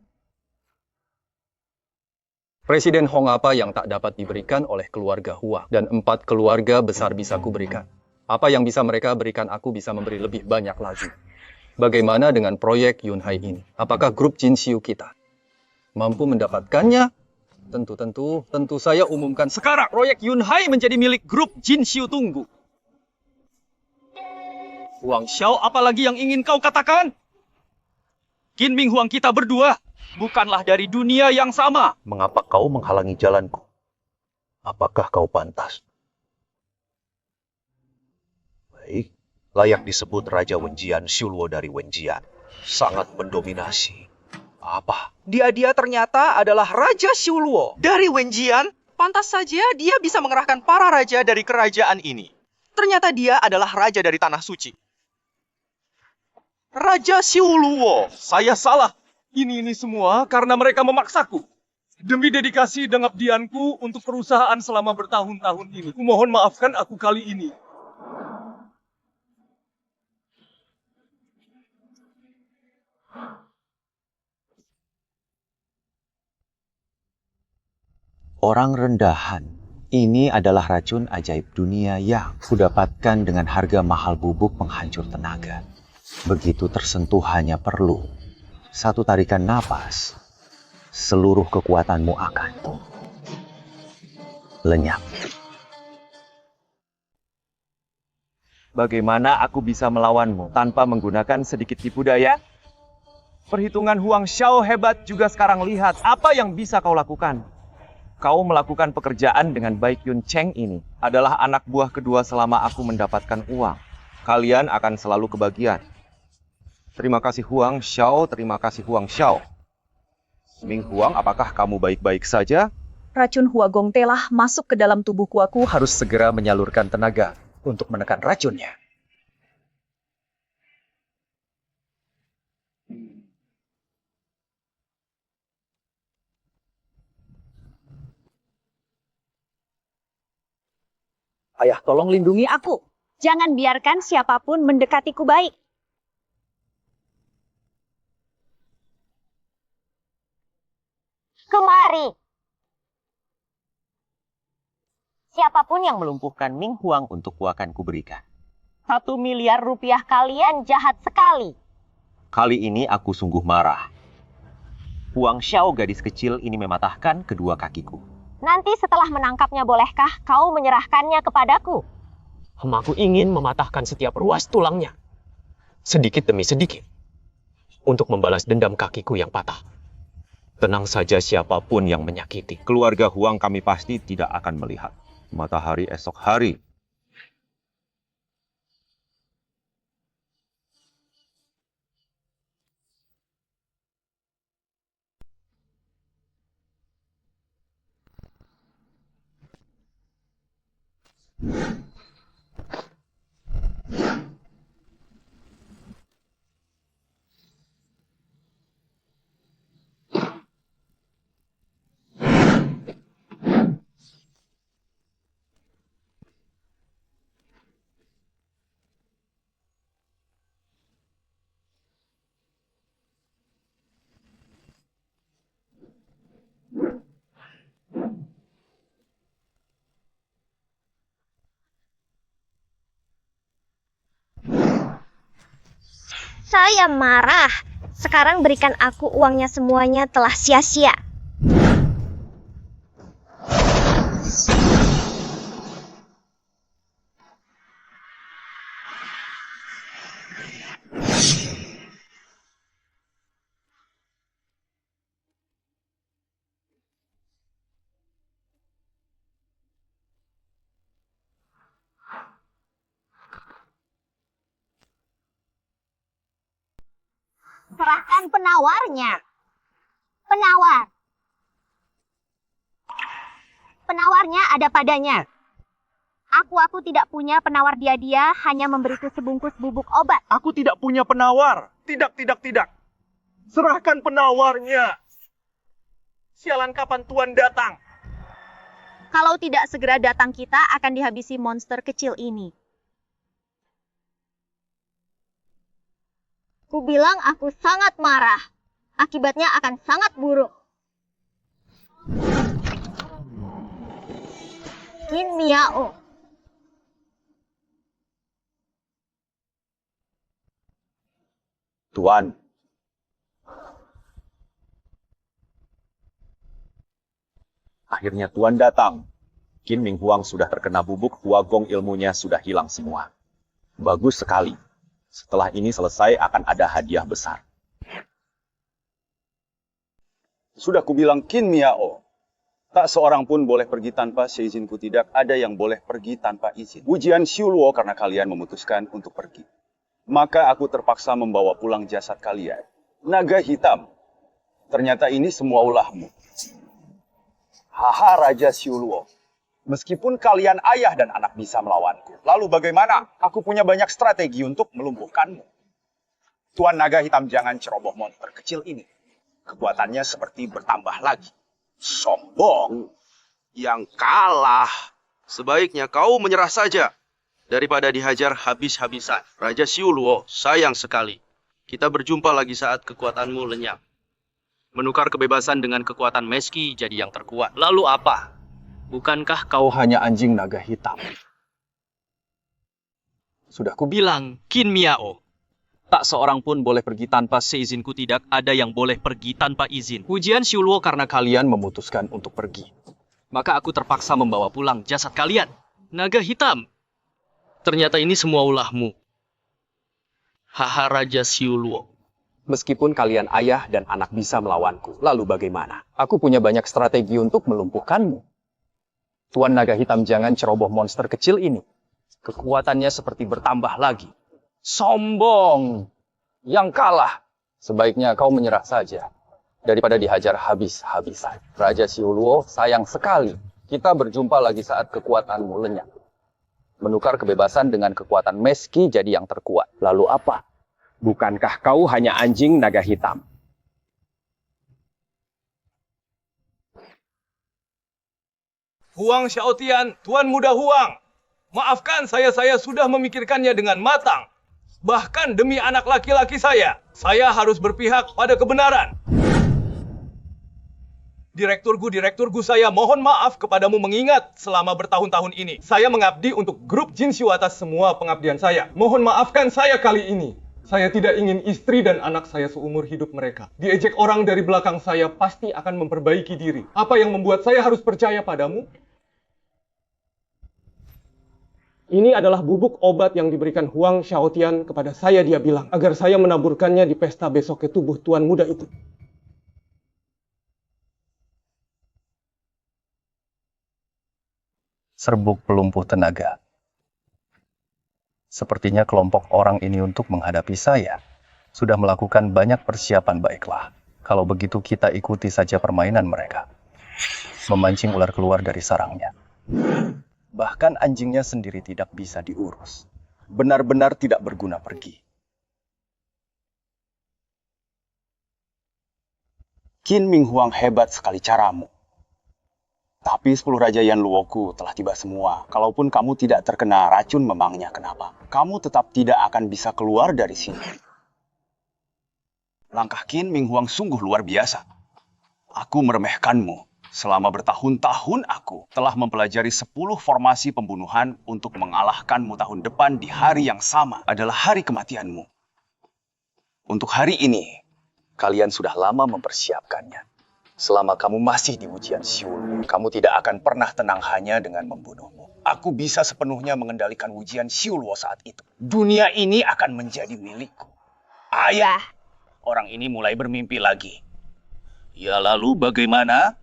Presiden Hong apa yang tak dapat diberikan oleh keluarga Huang, dan 4 keluarga besar bisa kuberikan. Apa yang bisa mereka berikan, aku bisa memberi lebih banyak lagi. Bagaimana dengan proyek Yunhai ini? Apakah grup Jinxiu kita mampu mendapatkannya? Tentu saya umumkan sekarang. Proyek Yunhai menjadi milik grup Jinxiu Tunggu. Huang Xiao, apalagi yang ingin kau katakan? Qin Ming Huang kita berdua bukanlah dari dunia yang sama. Mengapa kau menghalangi jalanku? Apakah kau pantas? Baik, layak disebut Raja Wenjian Xiuluo dari Wenjian. Sangat mendominasi. Apa? Dia ternyata adalah Raja Xiuluo dari Wenjian. Pantas saja dia bisa mengerahkan para raja dari kerajaan ini. Ternyata dia adalah raja dari Tanah Suci. Raja Xiuluo. Saya salah. Ini semua karena mereka memaksaku. Demi dedikasi dan pengabdianku untuk perusahaan selama bertahun-tahun ini. Kumohon maafkan aku kali ini. Orang rendahan. Ini adalah racun ajaib dunia yang kudapatkan dengan harga mahal bubuk penghancur tenaga. Begitu tersentuh hanya perlu satu tarikan napas, seluruh kekuatanmu akan lenyap. Bagaimana aku bisa melawanmu tanpa menggunakan sedikit tipu daya? Perhitungan Huang Xiao hebat juga sekarang, lihat apa yang bisa kau lakukan. Kau melakukan pekerjaan dengan baik. Yun Cheng ini adalah anak buah kedua selama aku mendapatkan uang. Kalian akan selalu kebagian. Terima kasih Huang Xiao, terima kasih Huang Xiao. Ming Huang, apakah kamu baik-baik saja? Racun Huagong telah masuk ke dalam tubuhku. Aku Harus segera menyalurkan tenaga untuk menekan racunnya. Ayah, tolong lindungi aku. Jangan biarkan siapapun mendekatiku baik. Kemari. Siapapun yang Melumpuhkan Ming Huang untukku akan kuberikan. 1 miliar rupiah kalian jahat sekali. Kali ini aku sungguh marah. Huang Xiao, gadis kecil ini mematahkan kedua kakiku. Nanti setelah menangkapnya, bolehkah kau menyerahkannya kepadaku? Aku ingin mematahkan setiap ruas tulangnya, sedikit demi sedikit, untuk membalas dendam kakiku yang patah. Tenang saja siapapun yang menyakiti. Keluarga Huang kami pasti tidak akan melihat matahari esok hari. Saya marah. Sekarang berikan aku uangnya, semuanya telah sia-sia. Serahkan penawarnya. Penawarnya ada padanya. Aku tidak punya penawar dia hanya memberiku sebungkus bubuk obat. Aku tidak punya penawar. Tidak. Serahkan penawarnya. Sialan kapan Tuan datang? Kalau tidak segera datang, kita akan dihabisi monster kecil ini. Ku bilang aku sangat marah. Akibatnya akan sangat buruk. Qin Miao. Tuan. Akhirnya Tuan datang. Qin Ming Huang sudah terkena bubuk, Huagong ilmunya sudah hilang semua. Bagus sekali. Setelah ini selesai akan ada hadiah besar. Sudah kubilang Qin Miao. Tak seorang pun boleh pergi tanpa seizinku, tidak ada yang boleh pergi tanpa izin. Ujian Xiuluo karena kalian memutuskan untuk pergi. Maka aku terpaksa membawa pulang jasad kalian. Naga hitam. Ternyata ini semua ulahmu. Haha Raja Xiuluo. Meskipun kalian ayah dan anak bisa melawanku. Lalu bagaimana? Aku punya banyak strategi untuk melumpuhkanmu. Tuan Naga Hitam, jangan ceroboh monster kecil ini. Kekuatannya seperti bertambah lagi. Sombong. Yang kalah. Sebaiknya kau menyerah saja. Daripada dihajar habis-habisan. Raja Xiuluo, sayang sekali. Kita berjumpa lagi saat kekuatanmu lenyap. Menukar kebebasan dengan kekuatan Meski jadi yang terkuat. Lalu apa? Bukankah kau hanya anjing naga hitam? Sudah kubilang, Qin Miao. Tak seorang pun boleh pergi tanpa seizinku, tidak ada yang boleh pergi tanpa izin. Ujian Xiuluo karena kalian memutuskan untuk pergi. Maka aku terpaksa membawa pulang jasad kalian. Naga hitam. Ternyata ini semua ulahmu. Haha Raja Xiuluo. Meskipun kalian ayah dan anak bisa melawanku, lalu bagaimana? Aku punya banyak strategi untuk melumpuhkanmu. Tuan Naga Hitam, jangan ceroboh monster kecil ini. Kekuatannya seperti bertambah lagi. Sombong. Yang kalah. Sebaiknya kau menyerah saja. Daripada dihajar habis-habisan. Raja Xiuluo, sayang sekali. Kita berjumpa lagi saat kekuatanmu lenyap. Menukar kebebasan dengan kekuatan Meski jadi yang terkuat. Lalu apa? Bukankah kau hanya anjing naga hitam? Huang Xiaotian, Tuan Muda Huang. Maafkan saya sudah memikirkannya dengan matang. Bahkan demi anak laki-laki saya harus berpihak pada kebenaran. Direkturgu saya mohon maaf kepadamu mengingat selama bertahun-tahun ini. Saya mengabdi untuk grup Jinshu atas semua pengabdian saya. Mohon maafkan saya kali ini. Saya tidak ingin istri dan anak saya seumur hidup mereka diejek orang dari belakang saya, pasti akan memperbaiki diri. Apa yang membuat saya harus percaya padamu? Ini adalah bubuk obat yang diberikan Huang Xiaotian kepada saya, dia bilang, agar saya menaburkannya di pesta besok ke tubuh tuan muda itu. Serbuk pelumpuh tenaga. Sepertinya kelompok orang ini untuk menghadapi saya sudah melakukan banyak persiapan. Baiklah, kalau begitu kita ikuti saja permainan mereka. Memancing ular keluar dari sarangnya. Bahkan anjingnya sendiri tidak bisa diurus. Benar-benar tidak berguna pergi. Qin Ming Huang, hebat sekali caramu. Tapi 10 Raja Yan Luoku telah tiba semua. Kalaupun kamu tidak terkena racun memangnya kenapa? Kamu tetap tidak akan bisa keluar dari sini. Langkah Qin Ming Huang sungguh luar biasa. Aku meremehkanmu. Selama bertahun-tahun aku telah mempelajari 10 formasi pembunuhan untuk mengalahkanmu tahun depan di hari yang sama adalah hari kematianmu. Untuk hari ini, kalian sudah lama mempersiapkannya. Selama kamu masih di ujian Xiuluo, kamu tidak akan pernah tenang hanya dengan membunuhmu. Aku bisa sepenuhnya mengendalikan ujian Xiuluo saat itu. Dunia ini akan menjadi milikku. Ayah! Orang ini mulai bermimpi lagi. Ya lalu bagaimana?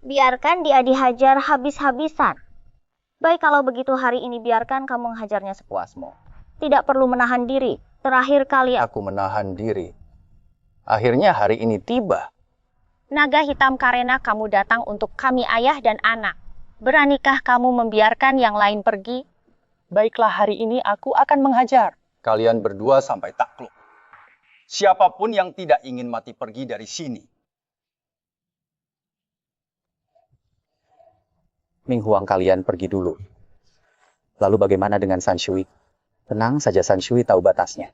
Biarkan dia dihajar habis-habisan. Baik, kalau begitu hari ini biarkan kamu menghajarnya sepuasmu. Tidak perlu menahan diri. Terakhir kali Aku menahan diri. Akhirnya hari ini tiba. Naga hitam, karena kamu datang untuk kami ayah dan anak. Beranikah kamu membiarkan yang lain pergi? Baiklah, hari ini aku akan menghajar. Kalian berdua sampai takluk. Siapapun yang tidak ingin mati pergi dari sini. Ming Huang, kalian pergi dulu. Lalu bagaimana dengan San Shui? Tenang saja, San Shui tahu batasnya.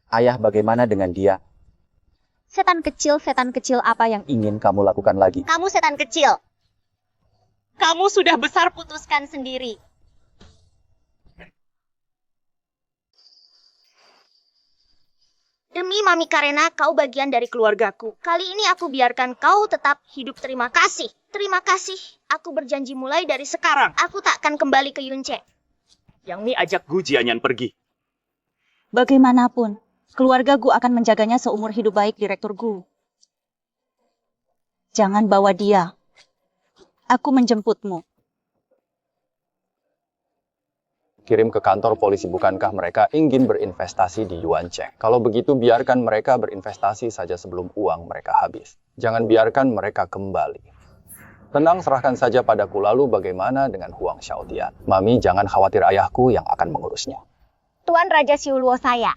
Ayah, bagaimana dengan dia? Setan kecil apa yang Ingin kamu lakukan lagi? kamu setan kecil? Kamu sudah besar, putuskan sendiri. Demi Mami Karena, kau bagian dari keluargaku. Kali ini aku biarkan kau tetap hidup. Terima kasih. Terima kasih. Aku berjanji mulai dari sekarang. Aku tak akan kembali ke Yunche. Yang Mi ajak Gu Jianyan pergi. Bagaimanapun, keluarga Gu akan menjaganya seumur hidup baik, Direktur Gu. Jangan bawa dia. Aku menjemputmu. Kirim ke kantor polisi, bukankah mereka ingin berinvestasi di Yuancheng? Kalau begitu, biarkan mereka berinvestasi saja sebelum uang mereka habis. Jangan biarkan mereka kembali. Tenang, serahkan saja padaku. Lalu bagaimana dengan Huang Xiaotian? Mami, jangan khawatir, ayahku yang akan mengurusnya. Tuan Raja Xiuluo saya.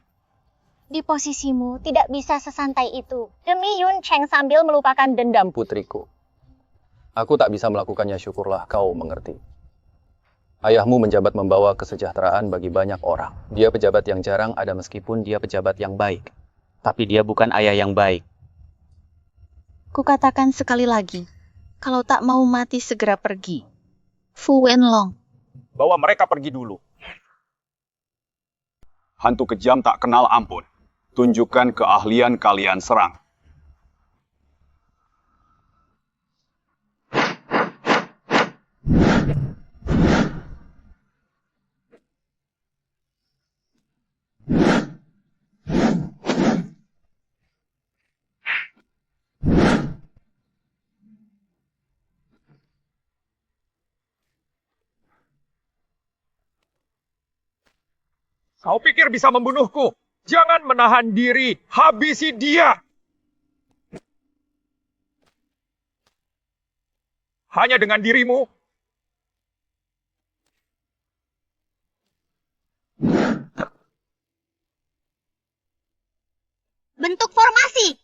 Di posisimu tidak bisa sesantai itu. Demi Yuncheng sambil melupakan dendam. Putriku, aku tak bisa melakukannya, syukurlah kau mengerti. Ayahmu menjabat membawa kesejahteraan bagi banyak orang. Dia pejabat yang jarang ada meskipun dia pejabat yang baik. Tapi dia bukan ayah yang baik. Kukatakan sekali lagi, kalau tak mau mati segera pergi. Fu Wenlong. Bawa mereka pergi dulu. Hantu kejam tak kenal ampun. Tunjukkan keahlian kalian serang. Kau pikir bisa membunuhku? Jangan menahan diri. Habisi dia. Hanya dengan dirimu. Bentuk formasi.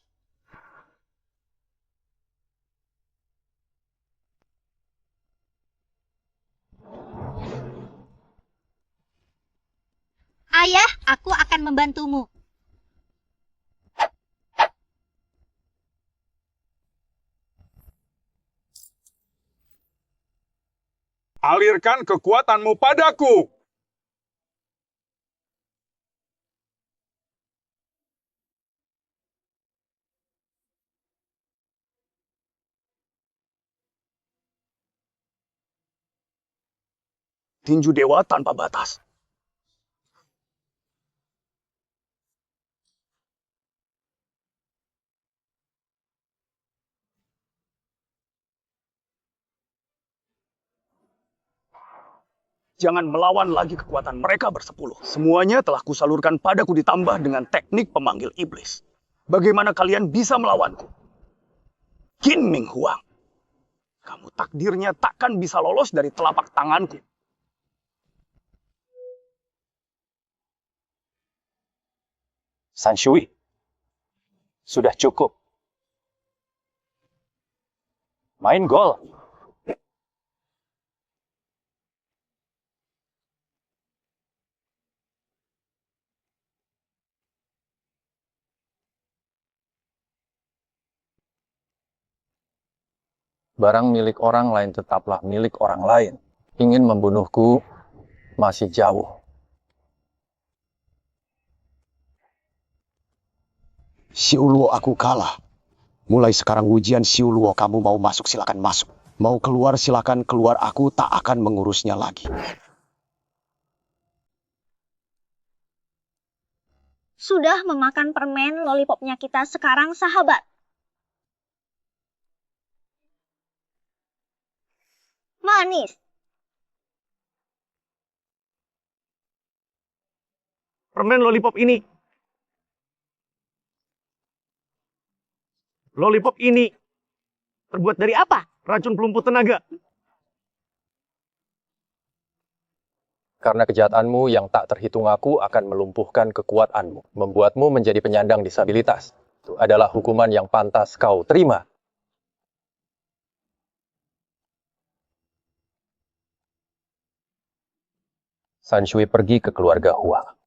Ayah, aku akan membantumu. Alirkan kekuatanmu padaku. Tinju dewa tanpa batas. Jangan melawan lagi kekuatan mereka bersepuluh. Semuanya telah kusalurkan padaku ditambah dengan teknik pemanggil iblis. Bagaimana kalian bisa melawanku? Qin Ming Huang, kamu takdirnya takkan bisa lolos dari telapak tanganku. San Shui, sudah cukup. Main gol. Barang milik orang lain tetaplah milik orang lain. Ingin membunuhku masih jauh. Xiuluo, aku kalah. Mulai sekarang ujian Xiuluo, kamu mau masuk silakan masuk. Mau keluar silakan keluar, aku tak akan mengurusnya lagi. Sudah memakan permen lollipopnya kita sekarang, sahabat. Manis. Permen lollipop ini. Lollipop ini terbuat dari apa? Racun pelumpuh tenaga. Karena kejahatanmu yang tak terhitung aku akan melumpuhkan kekuatanmu, membuatmu menjadi penyandang disabilitas. Itu adalah hukuman yang pantas kau terima. San Shui pergi ke keluarga Huang.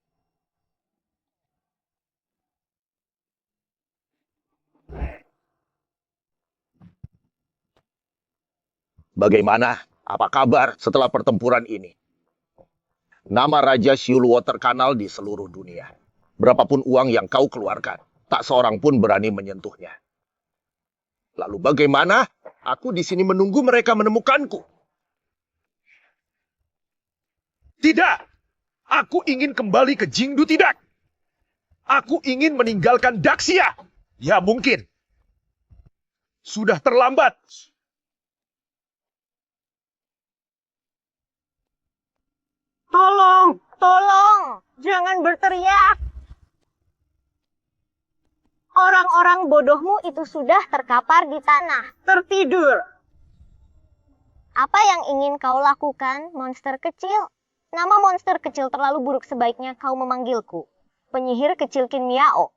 Bagaimana? Apa kabar setelah pertempuran ini? Nama Raja Xiuluo terkenal di seluruh dunia. Berapapun uang yang kau keluarkan, tak seorang pun berani menyentuhnya. Lalu bagaimana? Aku di sini menunggu mereka menemukanku. Tidak! Aku ingin kembali ke Jingdu, tidak! Aku ingin meninggalkan Daxia. Ya mungkin. Sudah terlambat. Tolong, tolong, jangan berteriak. Orang-orang bodohmu itu sudah terkapar di tanah, tertidur. Apa yang ingin kau lakukan, monster kecil? Nama monster kecil terlalu buruk, sebaiknya kau memanggilku penyihir kecil Qin Miao.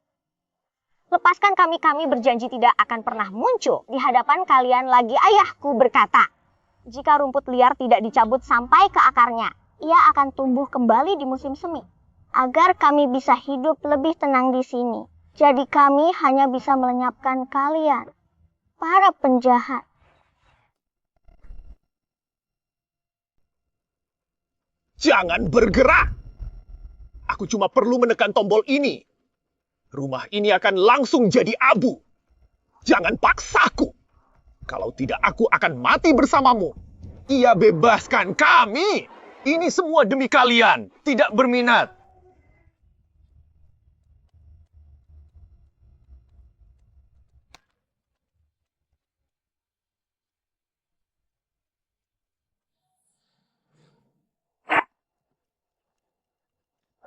Lepaskan kami berjanji tidak akan pernah muncul di hadapan kalian lagi. Ayahku berkata, jika rumput liar tidak dicabut sampai ke akarnya, ia akan tumbuh kembali di musim semi. Agar kami bisa hidup lebih tenang di sini. Jadi kami hanya bisa melenyapkan kalian, para penjahat. Jangan bergerak. Aku cuma perlu menekan tombol ini. Rumah ini akan langsung jadi abu. Jangan paksaku. Kalau tidak, aku akan mati bersamamu. Ia bebaskan kami. Ini semua demi kalian. Tidak berminat.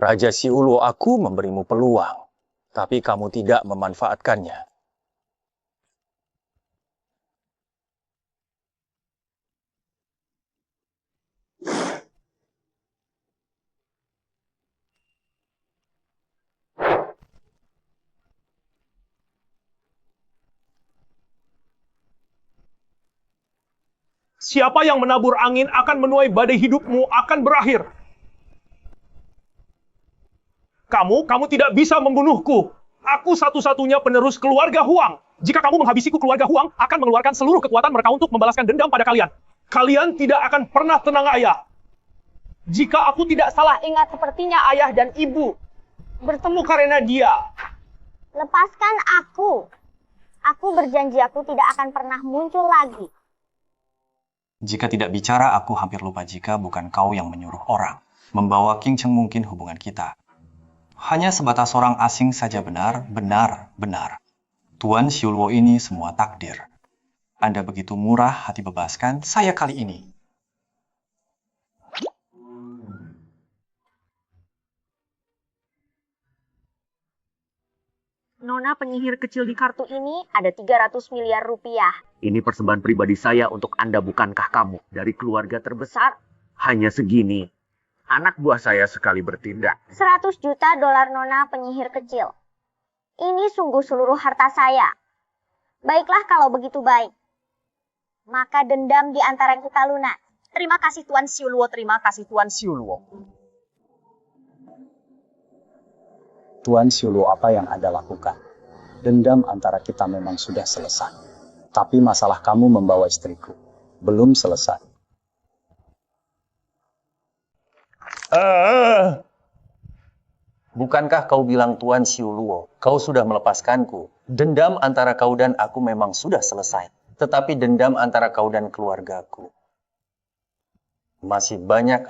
Raja Xiuluo, aku memberimu peluang, tapi kamu tidak memanfaatkannya. Siapa yang menabur angin akan menuai badai, hidupmu akan berakhir. Kamu tidak bisa membunuhku. Aku satu-satunya penerus keluarga Huang. Jika kamu menghabisiku, keluarga Huang akan mengeluarkan seluruh kekuatan mereka untuk membalaskan dendam pada kalian. Kalian tidak akan pernah tenang, ayah. Jika aku tidak salah ingat, sepertinya ayah dan ibu bertemu karena dia. Lepaskan aku. Aku berjanji aku tidak akan pernah muncul lagi. Jika tidak bicara, aku hampir lupa jika bukan kau yang menyuruh orang membawa King Cheng mungkin hubungan kita. Hanya sebatas orang asing saja benar. Tuan Xiuluo ini semua takdir. Anda begitu murah hati bebaskan saya kali ini. Nona penyihir kecil di kartu ini ada 300 miliar rupiah. Ini persembahan pribadi saya untuk Anda, bukankah kamu? Dari keluarga terbesar, hanya segini. Anak buah saya sekali bertindak. 100 juta dolar Nona penyihir kecil. Ini sungguh seluruh harta saya. Baiklah kalau begitu baik. Maka dendam di antara kita lunas. Terima kasih Tuan Xiuluo, terima kasih Tuan Xiuluo. Tuan Xiuluo, apa yang Anda lakukan? Dendam antara kita memang sudah selesai. Tapi masalah kamu membawa istriku belum selesai. Bukankah kau bilang Tuan Xiuluo, kau sudah melepaskanku? Dendam antara kau dan aku memang sudah selesai. Tetapi dendam antara kau dan keluargaku masih banyak.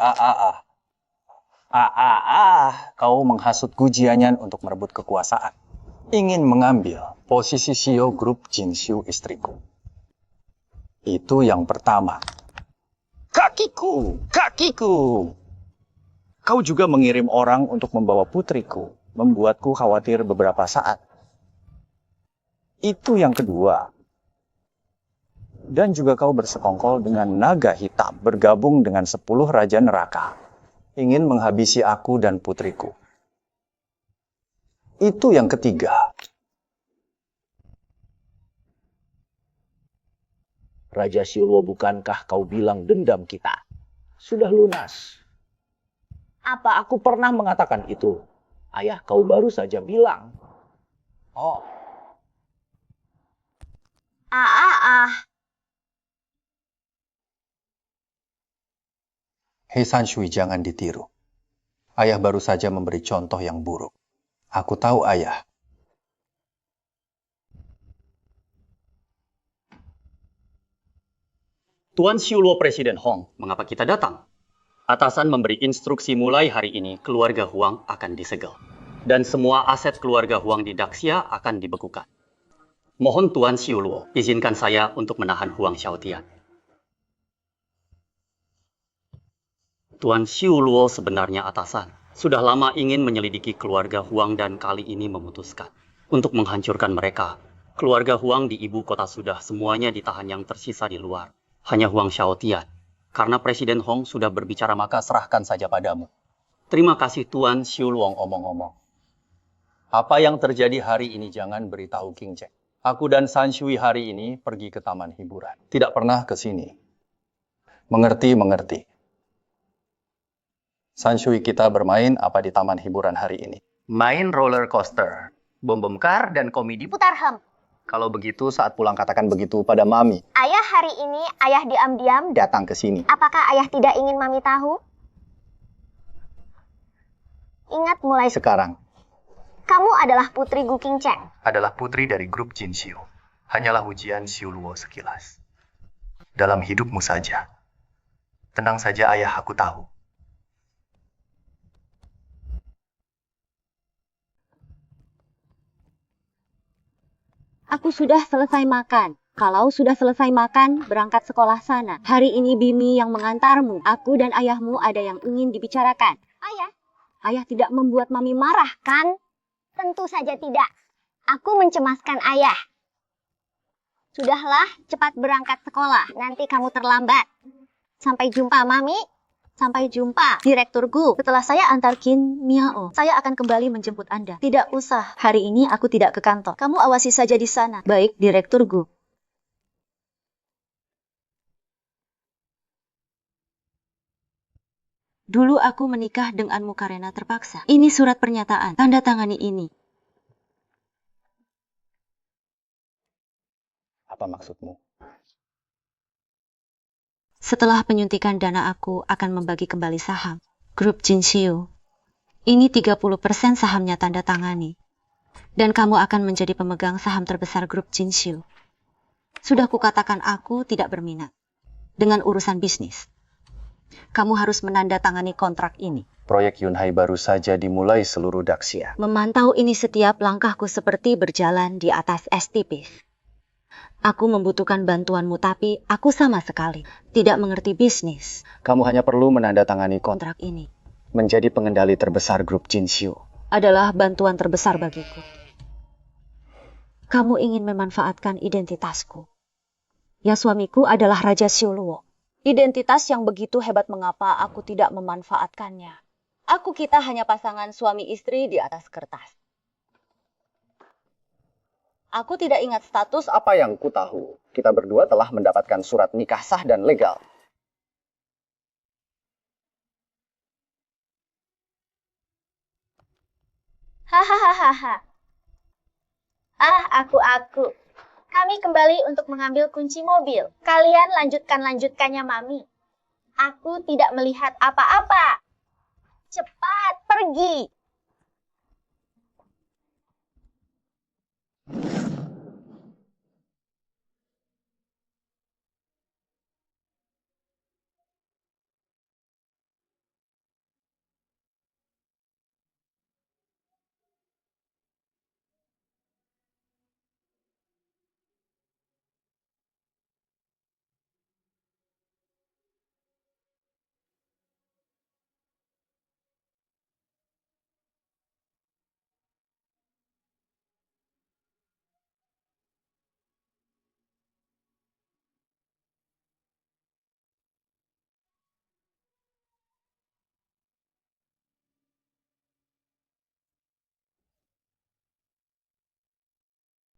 Kau menghasut Gu Jianyan untuk merebut kekuasaan. Ingin mengambil posisi CEO grup Jinxiu istriku. Itu yang pertama. Kakiku. Kau juga mengirim orang untuk membawa putriku, membuatku khawatir beberapa saat. Itu yang kedua. Dan juga kau bersekongkol dengan naga hitam, bergabung dengan 10 raja neraka. ingin menghabisi aku dan putriku. Itu yang ketiga. Raja Siulwo, bukankah kau bilang dendam kita sudah lunas? Apa aku pernah mengatakan itu? Ayah, kau baru saja bilang. Oh. Hei Sanshui, jangan ditiru. Ayah baru saja memberi contoh yang buruk. Aku tahu ayah. Tuan Siulwo Presiden Hong, mengapa kita datang? Atasan memberi instruksi mulai hari ini keluarga Huang akan disegel. Dan semua aset keluarga Huang di Daxia akan dibekukan. Mohon Tuan Siulwo, izinkan saya untuk menahan Huang Xiaotian. Tuan Siulwo sebenarnya atasan. Sudah lama ingin menyelidiki keluarga Huang dan kali ini memutuskan untuk menghancurkan mereka. Keluarga Huang di ibu kota sudah semuanya ditahan, yang tersisa di luar. Hanya Huang Xiaotian. Karena Presiden Hong sudah berbicara, maka serahkan saja padamu. Terima kasih Tuan Siulwo omong-omong. Apa yang terjadi hari ini jangan beritahu King Cheng. Aku dan Sanshui hari ini pergi ke taman hiburan. Tidak pernah ke sini. Mengerti. Sanshui, kita bermain apa di taman hiburan hari ini? Main roller coaster, bom kar, dan komedi. Putar hem. Kalau begitu, saat pulang katakan begitu pada Mami. Ayah, hari ini ayah diam-diam Datang ke sini. Apakah ayah tidak ingin Mami tahu? Ingat mulai Sekarang, kamu adalah putri Gu King Cheng. adalah putri dari grup Jinxiu. Hanyalah ujian Siulwo sekilas. Dalam hidupmu saja. Tenang saja ayah, aku tahu. Aku sudah selesai makan. Kalau sudah selesai makan, berangkat sekolah sana. Hari ini Bimi yang mengantarmu. Aku dan ayahmu ada yang ingin dibicarakan. Ayah? Ayah tidak membuat Mami marah, kan? Tentu saja tidak. Aku mencemaskan ayah. Sudahlah, cepat berangkat sekolah. Nanti kamu terlambat. Sampai jumpa, Mami. Sampai jumpa, Direktur Gu. Setelah saya antar Qin Miao, saya akan kembali menjemput Anda. Tidak usah, hari ini aku tidak ke kantor. Kamu awasi saja di sana. Baik, Direktur Gu. Dulu aku menikah denganmu karena terpaksa. Ini surat pernyataan, tanda tangani ini. Apa maksudmu? Setelah penyuntikan dana, aku akan membagi kembali saham grup Jinxiu. Ini 30% sahamnya tanda tangani. Dan kamu akan menjadi pemegang saham terbesar grup Jinxiu. Sudah kukatakan aku tidak berminat dengan urusan bisnis. Kamu harus menandatangani kontrak ini. Proyek Yunhai baru saja dimulai seluruh Daxia. Memantau ini setiap langkahku seperti berjalan di atas es tipis. Aku membutuhkan bantuanmu, tapi aku sama sekali tidak mengerti bisnis. Kamu hanya perlu menandatangani Kontrak ini menjadi pengendali terbesar grup Jinxiu. adalah bantuan terbesar bagiku. Kamu ingin memanfaatkan identitasku. Ya, suamiku adalah Raja Siulwo. Identitas yang begitu hebat, mengapa aku tidak memanfaatkannya? Kita hanya pasangan suami istri di atas kertas. Aku tidak ingat status. Apa yang ku tahu, kita berdua telah mendapatkan surat nikah sah dan legal. Hahaha. Aku. Kami kembali untuk mengambil kunci mobil. Kalian lanjutkannya, Mami. Aku tidak melihat apa-apa. Cepat pergi.